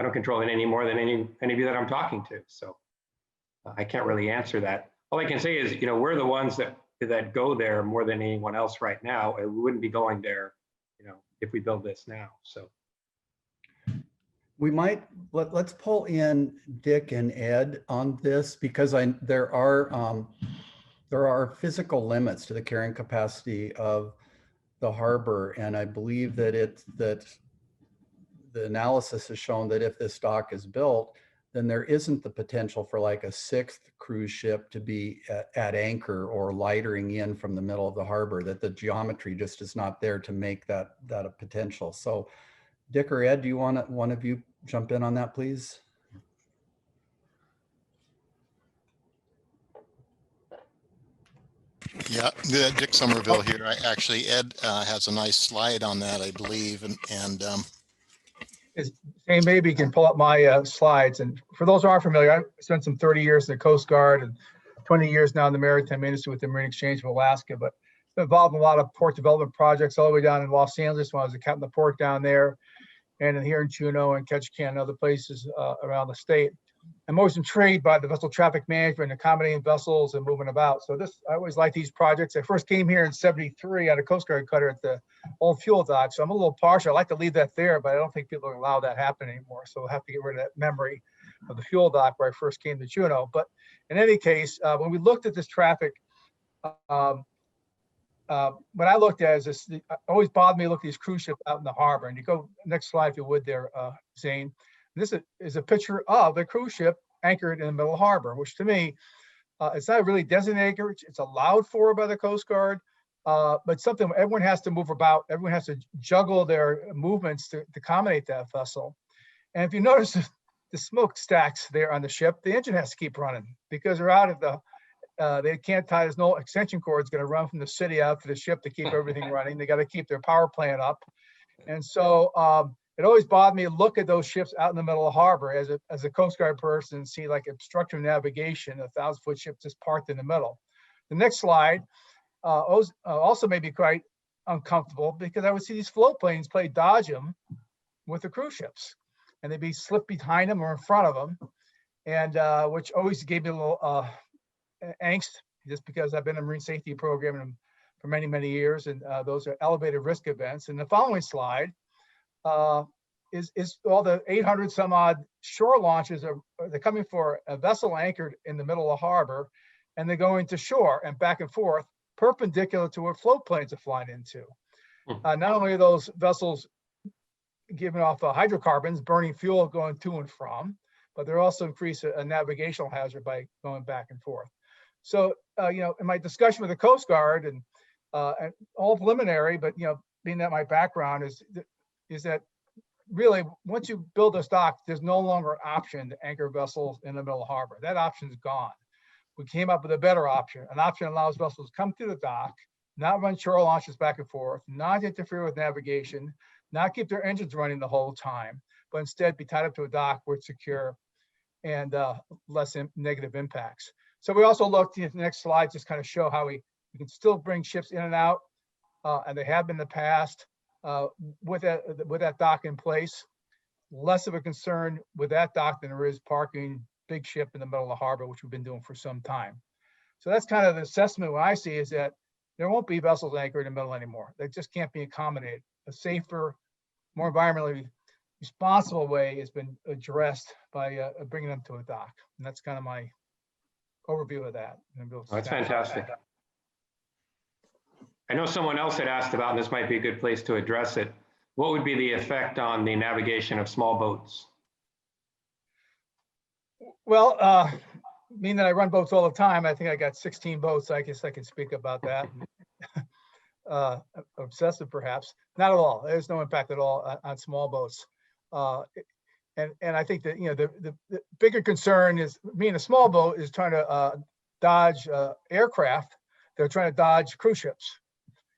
Speaker 2: don't control it any more than any of you that I'm talking to. So I can't really answer that. All I can say is, we're the ones that go there more than anyone else right now. And we wouldn't be going there, if we build this now. So.
Speaker 1: We might, let's pull in Dick and Ed on this, because there are physical limits to the carrying capacity of the harbor. And I believe that the analysis has shown that if this dock is built, then there isn't the potential for like a 6th cruise ship to be at anchor or lightering in from the middle of the harbor, that the geometry just is not there to make that a potential. So Dick or Ed, do you want one of you jump in on that, please?
Speaker 4: Yeah, Dick Somerville here. Ed has a nice slide on that, I believe, and
Speaker 5: Hey, maybe you can pull up my slides. And for those who aren't familiar, I spent some 30 years in the Coast Guard and 20 years now in the maritime industry with the Marine Exchange of Alaska, but been involved in a lot of port development projects all the way down in Los Angeles when I was a captain of the port down there, and then here in Juneau and Ketchikan and other places around the state. I'm always intrigued by the vessel traffic management, accommodating vessels and moving about. So I always like these projects. I first came here in '73 on a Coast Guard cutter at the old fuel dock. So I'm a little partial. I like to leave that there, but I don't think people allow that happen anymore. So we'll have to get rid of that memory of the fuel dock where I first came to Juneau. But in any case, when we looked at this traffic, what I looked at is this, it always bothered me to look at these cruise ships out in the harbor. And you go, next slide if you would there, Zane. This is a picture of a cruise ship anchored in the middle of the harbor, which to me, it's not really designated anchorage. It's allowed for by the Coast Guard, but something everyone has to move about. Everyone has to juggle their movements to accommodate that vessel. And if you notice the smokestacks there on the ship, the engine has to keep running because they're out of the, they can't tie, there's no extension cord going to run from the city out to the ship to keep everything running. They got to keep their power plant up. And so, it always bothered me to look at those ships out in the middle of the harbor as a Coast Guard person and see like obstructive navigation, a 1,000-foot ship just parked in the middle. The next slide also made me quite uncomfortable because I would see these float planes play dodge them with the cruise ships, and they'd be slipped behind them or in front of them, and which always gave me a little angst, just because I've been in Marine safety program for many, many years, and those are elevated risk events. And the following slide is all the 800 some odd shore launches they're coming for a vessel anchored in the middle of the harbor, and they're going to shore and back and forth perpendicular to where float planes are flying into. Not only are those vessels giving off hydrocarbons, burning fuel going to and from, but they're also increase a navigational hazard by going back and forth. So, in my discussion with the Coast Guard and all preliminary, but being that my background is that really, once you build this dock, there's no longer an option to anchor vessels in the middle of the harbor. That option is gone. We came up with a better option. An option allows vessels to come to the dock, not run shore launches back and forth, not interfere with navigation, not keep their engines running the whole time, but instead be tied up to a dock where it's secure and less negative impacts. So we also looked at the next slide, just kind of show how we can still bring ships in and out, and they have been in the past with that dock in place. Less of a concern with that dock than there is parking big ship in the middle of the harbor, which we've been doing for some time. So that's kind of the assessment. What I see is that there won't be vessels anchored in the middle anymore. They just can't be accommodated. A safer, more environmentally responsible way has been addressed by bringing them to a dock. And that's kind of my overview of that.
Speaker 2: Oh, that's fantastic. I know someone else had asked about, and this might be a good place to address it. What would be the effect on the navigation of small boats?
Speaker 5: Well, being that I run boats all the time, I think I got 16 boats. I guess I can speak about that. Obsessive, perhaps. Not at all. There's no impact at all on small boats. And I think that, you know, the bigger concern is being a small boat is trying to dodge aircraft. They're trying to dodge cruise ships,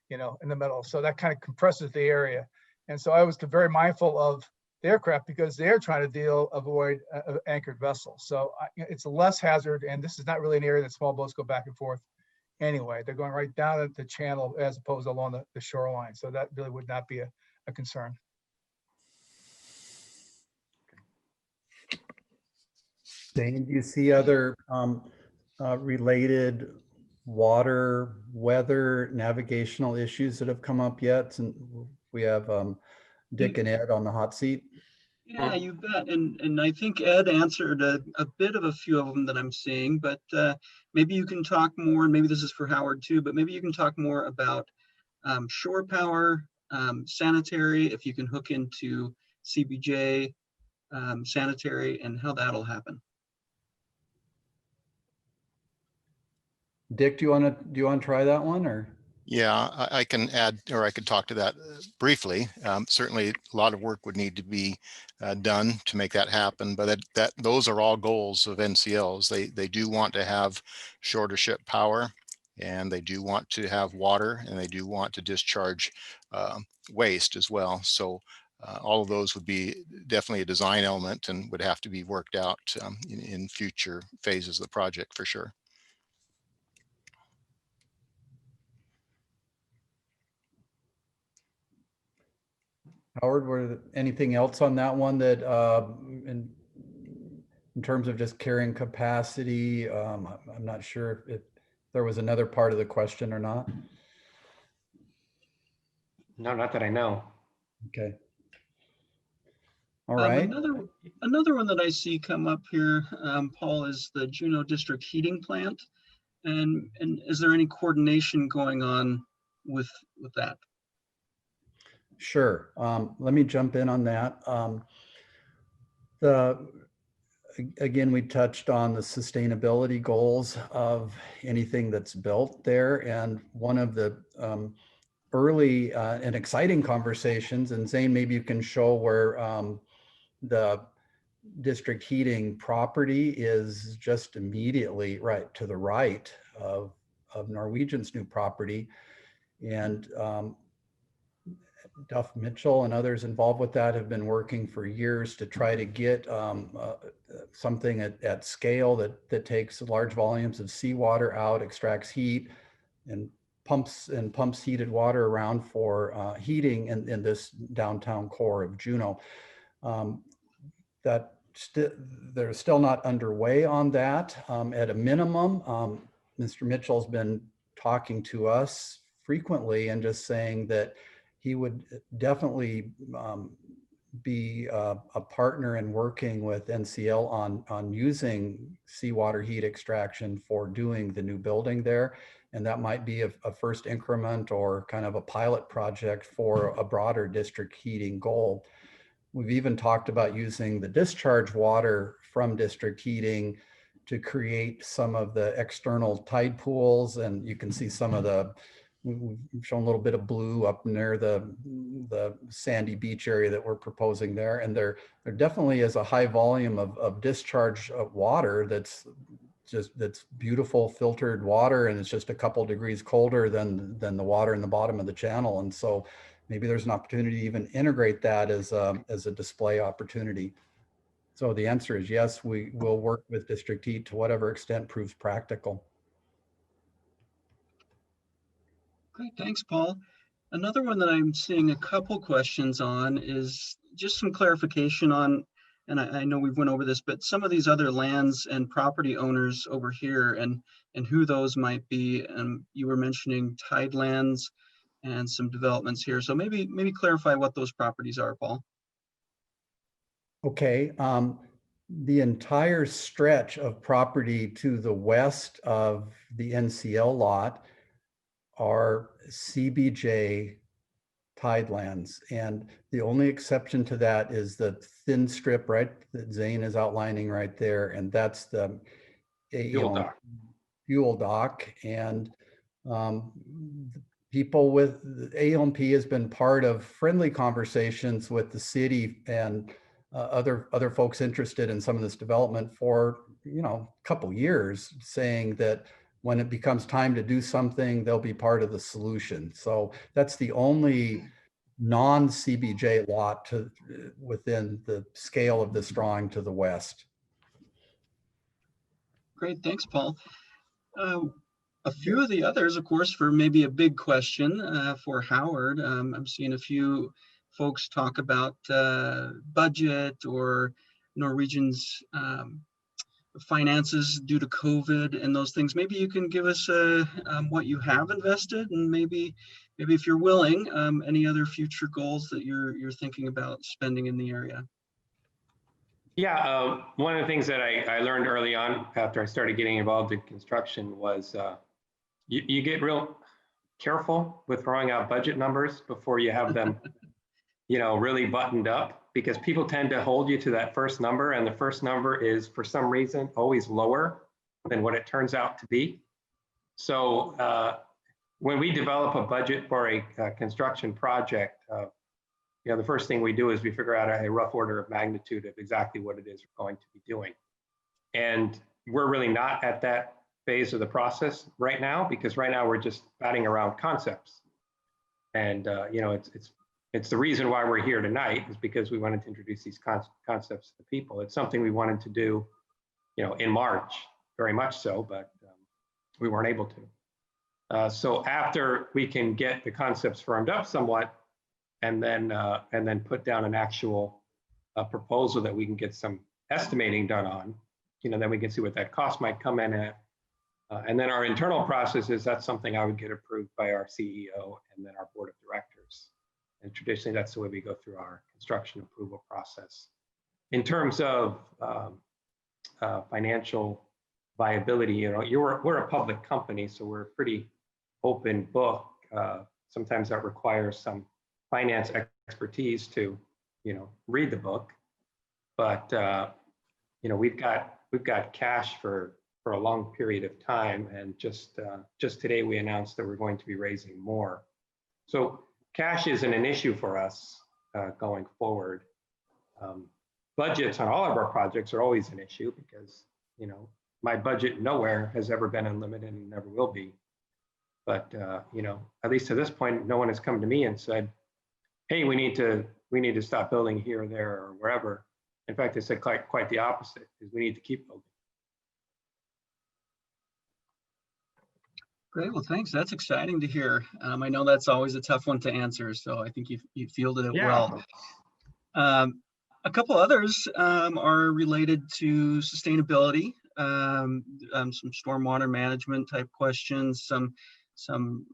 Speaker 5: you know, in the middle. So that kind of compresses the area. And so I was very mindful of the aircraft because they're trying to avoid anchored vessels. So it's a less hazard. And this is not really an area that small boats go back and forth anyway. They're going right down the channel as opposed to along the shoreline. So that really would not be a concern.
Speaker 1: Dane, do you see other related water, weather, navigational issues that have come up yet? And we have Dick and Ed on the hot seat.
Speaker 3: Yeah, you bet. And I think Ed answered a bit of a few of them that I'm seeing, but maybe you can talk more, and maybe this is for Howard too, but maybe you can talk more about shore power, sanitary, if you can hook into CBJ, sanitary, and how that'll happen.
Speaker 1: Dick, do you want to try that one, or?
Speaker 4: Yeah, I can add, or I could talk to that briefly. Certainly a lot of work would need to be done to make that happen, but those are all goals of NCLs. They do want to have shorter ship power, and they do want to have water, and they do want to discharge waste as well. So all of those would be definitely a design element and would have to be worked out in future phases of the project for sure.
Speaker 1: Howard, were there anything else on that one that in terms of just carrying capacity? I'm not sure if there was another part of the question or not.
Speaker 2: No, not that I know.
Speaker 1: Okay. All right.
Speaker 3: Another one that I see come up here, Paul, is the Juneau District Heating Plant. And is there any coordination going on with that?
Speaker 1: Sure. Let me jump in on that. Again, we touched on the sustainability goals of anything that's built there. And one of the early and exciting conversations, and Zane, maybe you can show where the district heating property is just immediately right to the right of Norwegian's new property. And Duff Mitchell and others involved with that have been working for years to try to get something at scale that takes large volumes of seawater out, extracts heat, and pumps heated water around for heating in this downtown core of Juneau. They're still not underway on that. At a minimum, Mr. Mitchell's been talking to us frequently and just saying that he would definitely be a partner in working with NCL on using seawater heat extraction for doing the new building there. And that might be a first increment or kind of a pilot project for a broader district heating goal. We've even talked about using the discharge water from district heating to create some of the external tide pools. And you can see some of we've shown a little bit of blue up near the sandy beach area that we're proposing there. And there definitely is a high volume of discharge of water that's that's beautiful filtered water, and it's just a couple degrees colder than the water in the bottom of the channel. And so maybe there's an opportunity to even integrate that as a display opportunity. So the answer is yes, we will work with District Heat to whatever extent proves practical.
Speaker 3: Great, thanks, Paul. Another one that I'm seeing a couple questions on is just some clarification on, and I know we've went over this, but some of these other lands and property owners over here and who those might be. And you were mentioning Tidelands and some developments here. So maybe clarify what those properties are, Paul.
Speaker 1: Okay, the entire stretch of property to the west of the NCL lot are CBJ Tidelands, and the only exception to that is the thin strip right that Zane is outlining right there, and that's the fuel dock. And people with ALMP has been part of friendly conversations with the city and other folks interested in some of this development for a couple years, saying that when it becomes time to do something, they'll be part of the solution. So that's the only non-CBJ lot within the scale of this drawing to the west.
Speaker 3: Great, thanks, Paul. A few of the others, of course, for maybe a big question for Howard. I'm seeing a few folks talk about budget or Norwegian's finances due to COVID and those things. Maybe you can give us what you have invested, and maybe if you're willing, any other future goals that you're thinking about spending in the area.
Speaker 2: Yeah, one of the things that I learned early on after I started getting involved in construction was you get real careful with throwing out budget numbers before you have them, really buttoned up, because people tend to hold you to that first number, and the first number is for some reason always lower than what it turns out to be. So when we develop a budget for a construction project, the first thing we do is we figure out a rough order of magnitude of exactly what it is we're going to be doing. And we're really not at that phase of the process right now, because right now we're just batting around concepts. And it's the reason why we're here tonight, is because we wanted to introduce these concepts to the people. It's something we wanted to do, in March, very much so, but we weren't able to. So after we can get the concepts firmed up somewhat, and then put down an actual proposal that we can get some estimating done on, then we can see what that cost might come in at. And then our internal processes, that's something I would get approved by our CEO and then our board of directors. And traditionally, that's the way we go through our construction approval process. In terms of financial viability, we're a public company, so we're a pretty open book. Sometimes that requires some finance expertise to, read the book, but we've got cash for a long period of time, and just today we announced that we're going to be raising more. So cash isn't an issue for us going forward. Budgets on all of our projects are always an issue, because my budget nowhere has ever been unlimited and never will be. But at least to this point, no one has come to me and said, hey, we need to stop building here or there or wherever. In fact, they said quite the opposite, is we need to keep building.
Speaker 3: Great, well, thanks. That's exciting to hear. I know that's always a tough one to answer, so I think you fielded it well. A couple others are related to sustainability, some stormwater management type questions, some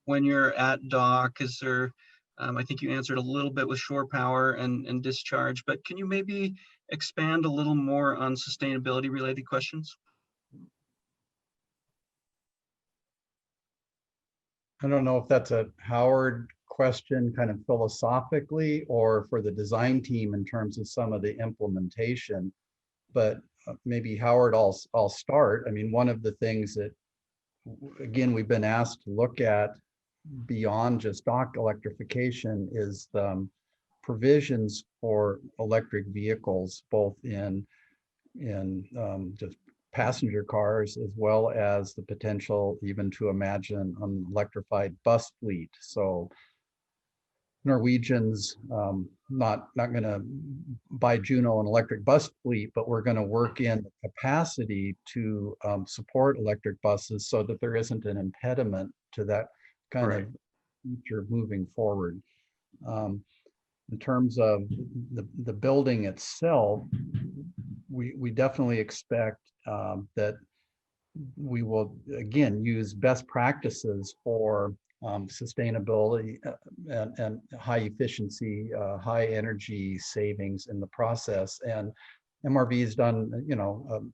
Speaker 3: when you're at dock, is there, I think you answered a little bit with shore power and discharge, but can you maybe expand a little more on sustainability related questions?
Speaker 1: I don't know if that's a Howard question kind of philosophically, or for the design team in terms of some of the implementation, but maybe Howard, I'll start. I mean, one of the things that, again, we've been asked to look at beyond just dock electrification is the provisions for electric vehicles, both in just passenger cars, as well as the potential even to imagine an electrified bus fleet. So Norwegian's not going to buy Juneau an electric bus fleet, but we're going to work in the capacity to support electric buses so that there isn't an impediment to that kind of feature moving forward. In terms of the building itself, we definitely expect that we will, again, use best practices for sustainability and high efficiency, high energy savings in the process. And MRV has done, you know,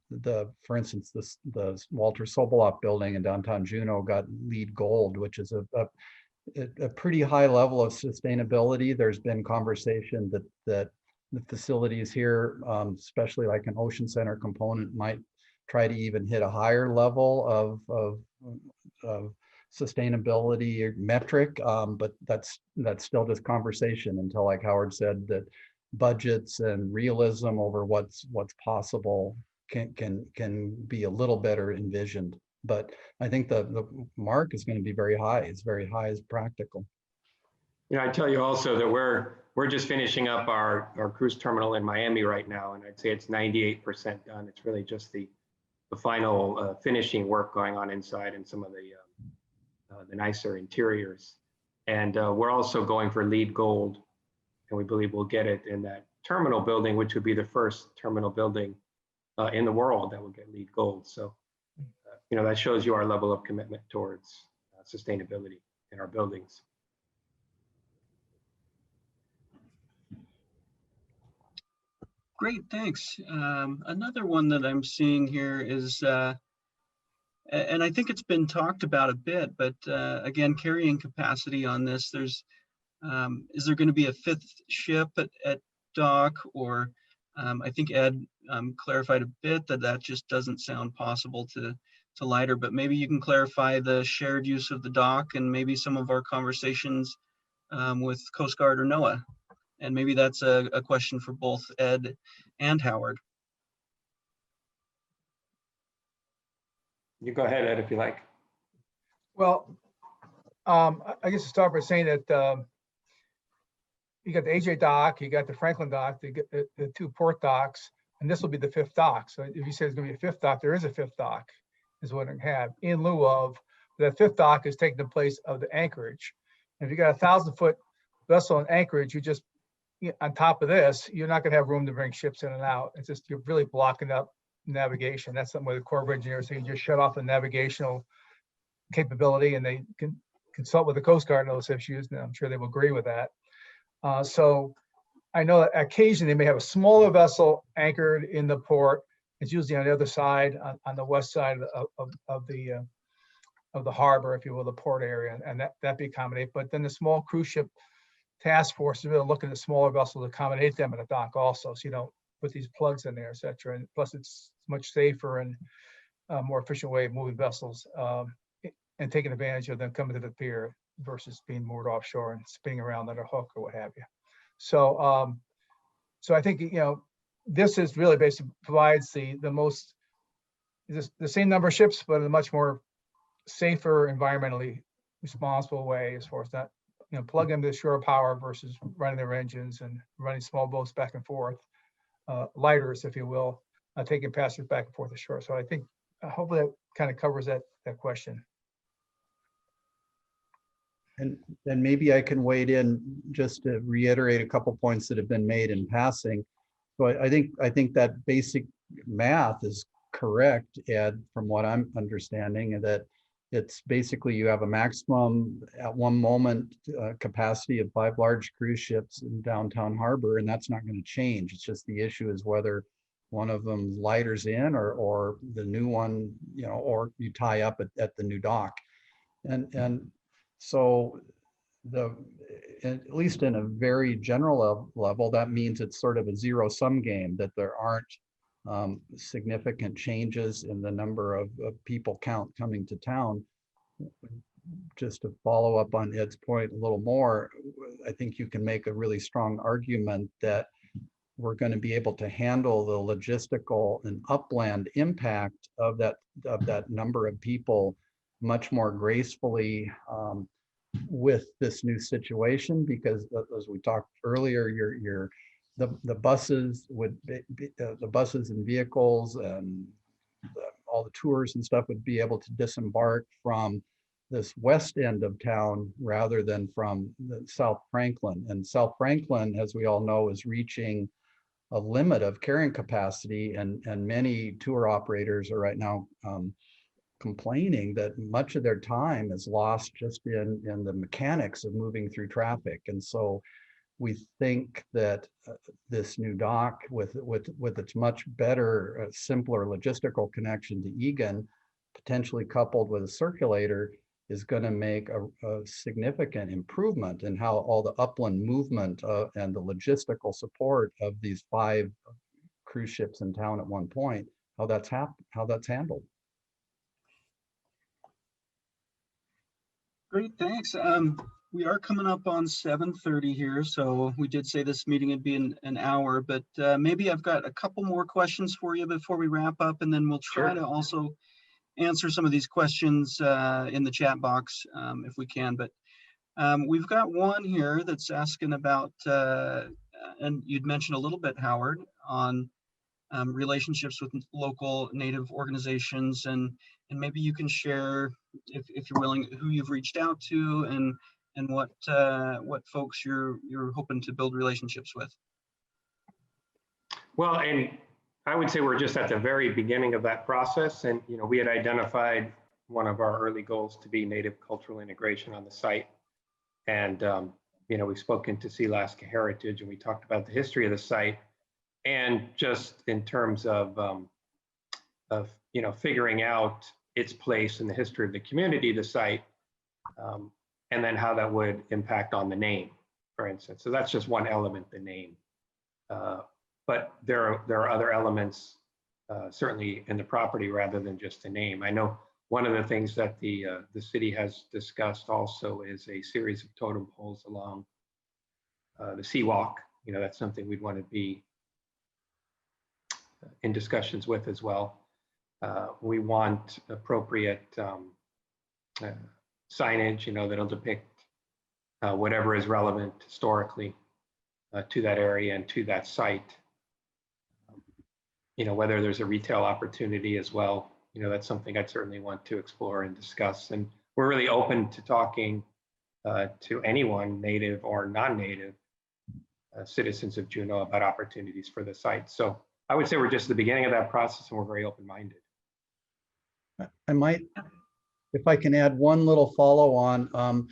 Speaker 1: for instance, the Walter Soboleff building in downtown Juneau got LEED Gold, which is a pretty high level of sustainability. There's been conversation that the facilities here, especially like an Ocean Center component, might try to even hit a higher level of sustainability metric, but that's still just conversation until, like Howard said, that budgets and realism over what's possible can be a little better envisioned. But I think the mark is going to be very high. It's very high as practical.
Speaker 2: I tell you also that we're just finishing up our cruise terminal in Miami right now, and I'd say it's 98% done. It's really just the final finishing work going on inside and some of the nicer interiors. And we're also going for LEED Gold, and we believe we'll get it in that terminal building, which would be the first terminal building in the world that will get LEED Gold. So, that shows you our level of commitment towards sustainability in our buildings.
Speaker 3: Great, thanks. Another one that I'm seeing here is, and I think it's been talked about a bit, but again, carrying capacity on this, is there going to be a fifth ship at dock, or I think Ed clarified a bit that just doesn't sound possible to lighter, but maybe you can clarify the shared use of the dock and maybe some of our conversations with Coast Guard or NOAA. And maybe that's a question for both Ed and Howard.
Speaker 2: You go ahead, Ed, if you like.
Speaker 5: Well, I guess to start by saying that you got the AJ dock, you got the Franklin dock, the two port docks, and this will be the fifth dock. So if you say there's going to be a fifth dock, there is a fifth dock, is what I have, in lieu of that fifth dock is taking the place of the anchorage. And if you got a 1,000-foot vessel in anchorage, you just, on top of this, you're not going to have room to bring ships in and out. It's just, you're really blocking up navigation. That's something where the Corps of Engineers say you just shut off the navigational capability, and they can consult with the Coast Guard on those issues, and I'm sure they will agree with that. So I know that occasionally they may have a smaller vessel anchored in the port. It's usually on the other side, on the west side of the harbor, if you will, the port area, and that be accommodated. But then the small cruise ship task force is really looking at smaller vessels to accommodate them at a dock also, so you don't put these plugs in there, et cetera. And plus, it's much safer and more efficient way of moving vessels and taking advantage of them coming to the pier versus being moored offshore and spinning around on a hook or what have you. So, so I think this is really basically provides the same number of ships, but in a much more safer, environmentally responsible way, as far as that, plug into shore power versus running their engines and running small boats back and forth, lighters, if you will, taking passengers back and forth ashore. So I think hopefully that kind of covers that question.
Speaker 1: And maybe I can wade in just to reiterate a couple points that have been made in passing. So I think that basic math is correct, Ed, from what I'm understanding, and that it's basically you have a maximum at one moment capacity of 5 large cruise ships in downtown harbor, and that's not going to change. It's just the issue is whether one of them lighters in or the new one, or you tie up at the new dock. And so at least in a very general level, that means it's sort of a zero-sum game, that there aren't significant changes in the number of people count coming to town. Just to follow up on Ed's point a little more, I think you can make a really strong argument that we're going to be able to handle the logistical and upland impact of that number of people much more gracefully with this new situation, because as we talked earlier, the buses would be, the buses and vehicles and all the tours and stuff would be able to disembark from this west end of town rather than from the South Franklin. And South Franklin, as we all know, is reaching a limit of carrying capacity, and many tour operators are right now complaining that much of their time is lost just in the mechanics of moving through traffic. And so we think that this new dock with its much better, simpler logistical connection to Egan, potentially coupled with a circulator, is going to make a significant improvement in how all the upland movement and the logistical support of these 5 cruise ships in town at one point, how that's handled.
Speaker 3: Great, thanks. We are coming up on 7:30 here, so we did say this meeting would be an hour, but maybe I've got a couple more questions for you before we wrap up, and then we'll try to also answer some of these questions in the chat box if we can. But we've got one here that's asking about, and you'd mentioned a little bit, Howard, on relationships with local Native organizations, and maybe you can share, if you're willing, who you've reached out to and what folks you're hoping to build relationships with.
Speaker 2: Well, and I would say we're just at the very beginning of that process, and we had identified one of our early goals to be Native cultural integration on the site, and we've spoken to Sealaska Heritage, and we talked about the history of the site, and just in terms of figuring out its place in the history of the community, the site, and then how that would impact on the name, for instance. So that's just one element, the name. But there are other elements, certainly in the property, rather than just the name. I know one of the things that the city has discussed also is a series of totem poles along the seawalk. That's something we'd want to be in discussions with as well. We want appropriate signage, that'll depict whatever is relevant historically to that area and to that site. Whether there's a retail opportunity as well, that's something I'd certainly want to explore and discuss. And we're really open to talking to anyone, native or non-native citizens of Juneau, about opportunities for the site. So I would say we're just at the beginning of that process, and we're very open-minded.
Speaker 1: I might, if I can add one little follow on,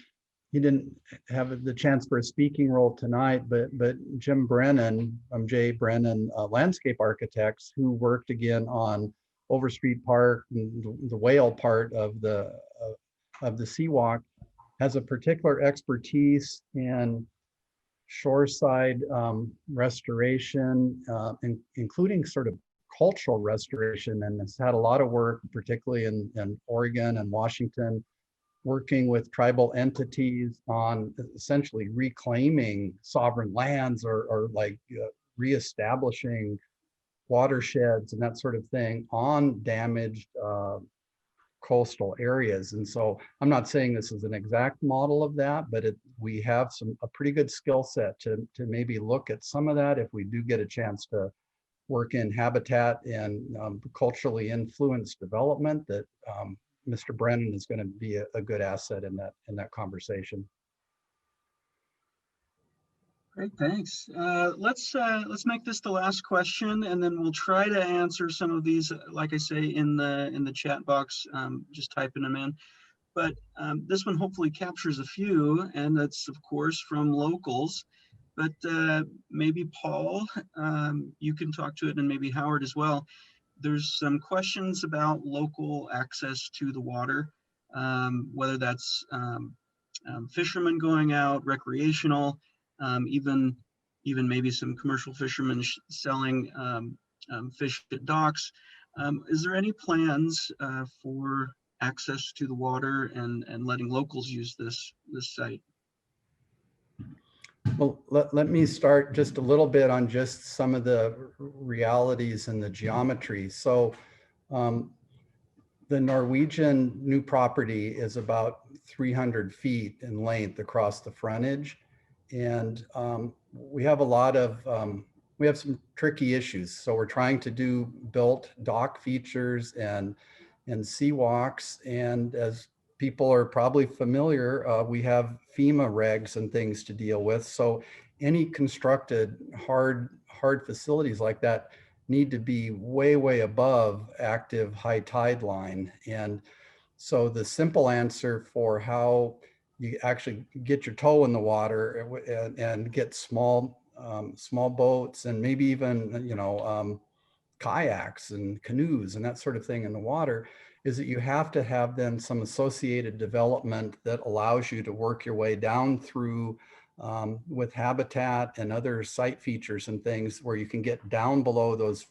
Speaker 1: he didn't have the chance for a speaking role tonight, but Jim Brennan from J. Brennan Landscape Architects, who worked again on Overstreet Park, and the whale part of the Seawalk, has a particular expertise in shoreside restoration, including sort of cultural restoration, and has had a lot of work, particularly in Oregon and Washington, working with tribal entities on essentially reclaiming sovereign lands or like reestablishing watersheds and that sort of thing on damaged coastal areas. And so I'm not saying this is an exact model of that, but we have a pretty good skill set to maybe look at some of that if we do get a chance to work in habitat and culturally influenced development. That Mr. Brennan is going to be a good asset in that conversation.
Speaker 3: Great, thanks. Let's make this the last question, and then we'll try to answer some of these, like I say, in the chat box, just typing them in. But this one hopefully captures a few, and that's of course from locals. But maybe Paul, you can talk to it, and maybe Howard as well. There's some questions about local access to the water, whether that's fishermen going out, recreational, even maybe some commercial fishermen selling fish at docks. Is there any plans for access to the water and letting locals use this site?
Speaker 1: Well, let me start just a little bit on just some of the realities and the geometry. So the Norwegian new property is about 300 feet in length across the frontage. And we have a lot of, we have some tricky issues. So we're trying to do built dock features and seawalks. And as people are probably familiar, we have FEMA regs and things to deal with. So any constructed hard facilities like that need to be way above active high tide line. And so the simple answer for how you actually get your toe in the water and get small boats and maybe even kayaks and canoes and that sort of thing in the water is that you have to have then some associated development that allows you to work your way down through with habitat and other site features and things where you can get down below those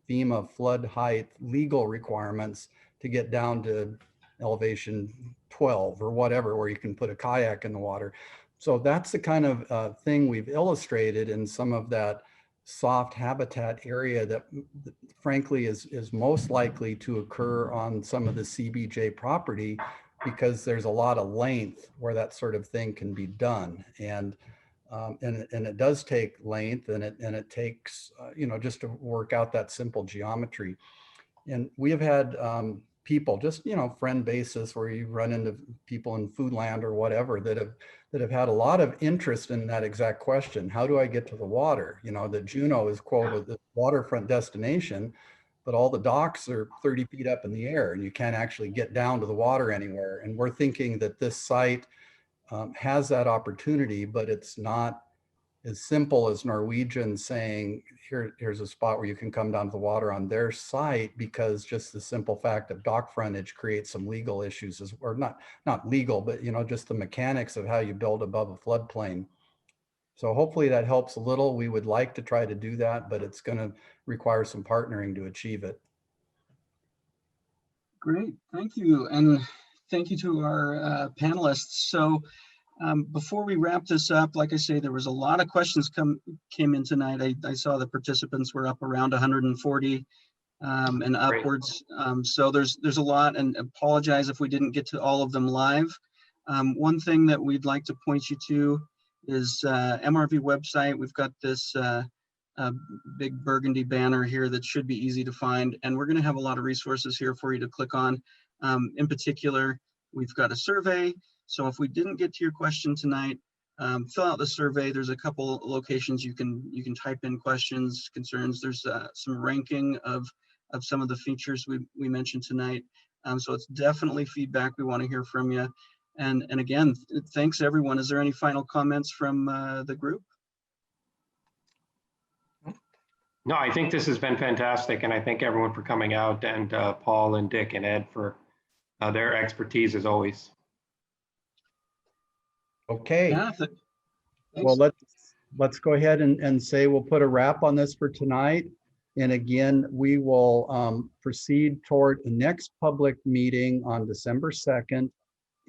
Speaker 1: FEMA flood height legal requirements to get down to elevation 12 or whatever, where you can put a kayak in the water. So that's the kind of thing we've illustrated in some of that soft habitat area that frankly is most likely to occur on some of the CBJ property, because there's a lot of length where that sort of thing can be done. And it does take length, and it takes, just to work out that simple geometry. And we have had people, just, friend basis, where you run into people in Foodland or whatever that have had a lot of interest in that exact question. How do I get to the water? That Juneau is quoted the waterfront destination, but all the docks are 30 feet up in the air and you can't actually get down to the water anywhere. And we're thinking that this site has that opportunity, but it's not as simple as Norwegian saying, here's a spot where you can come down to the water on their site, because just the simple fact of dock frontage creates some legal issues, or not legal, but just the mechanics of how you build above a floodplain. So hopefully that helps a little. We would like to try to do that, but it's going to require some partnering to achieve it.
Speaker 3: Great, thank you. And thank you to our panelists. So before we wrap this up, like I say, there was a lot of questions came in tonight. I saw the participants were up around 140 and upwards. So there's a lot, and apologize if we didn't get to all of them live. One thing that we'd like to point you to is MRV website. We've got this big burgundy banner here that should be easy to find, and we're going to have a lot of resources here for you to click on. In particular, we've got a survey. So if we didn't get to your question tonight, fill out the survey. There's a couple locations you can type in questions, concerns. There's some ranking of some of the features we mentioned tonight. So it's definitely feedback. We want to hear from you. And again, thanks everyone. Is there any final comments from the group?
Speaker 2: No, I think this has been fantastic, and I thank everyone for coming out, and Paul and Dick and Ed for their expertise as always.
Speaker 1: Okay.
Speaker 3: Yeah,
Speaker 1: well, let's go ahead and say we'll put a wrap on this for tonight. And again, we will proceed toward the next public meeting on December 2nd.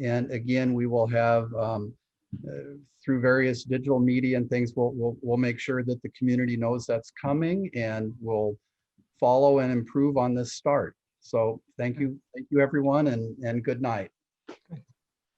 Speaker 1: And again, we will have through various digital media and things, we'll make sure that the community knows that's coming, and we'll follow and improve on this start. So thank you everyone, and good night.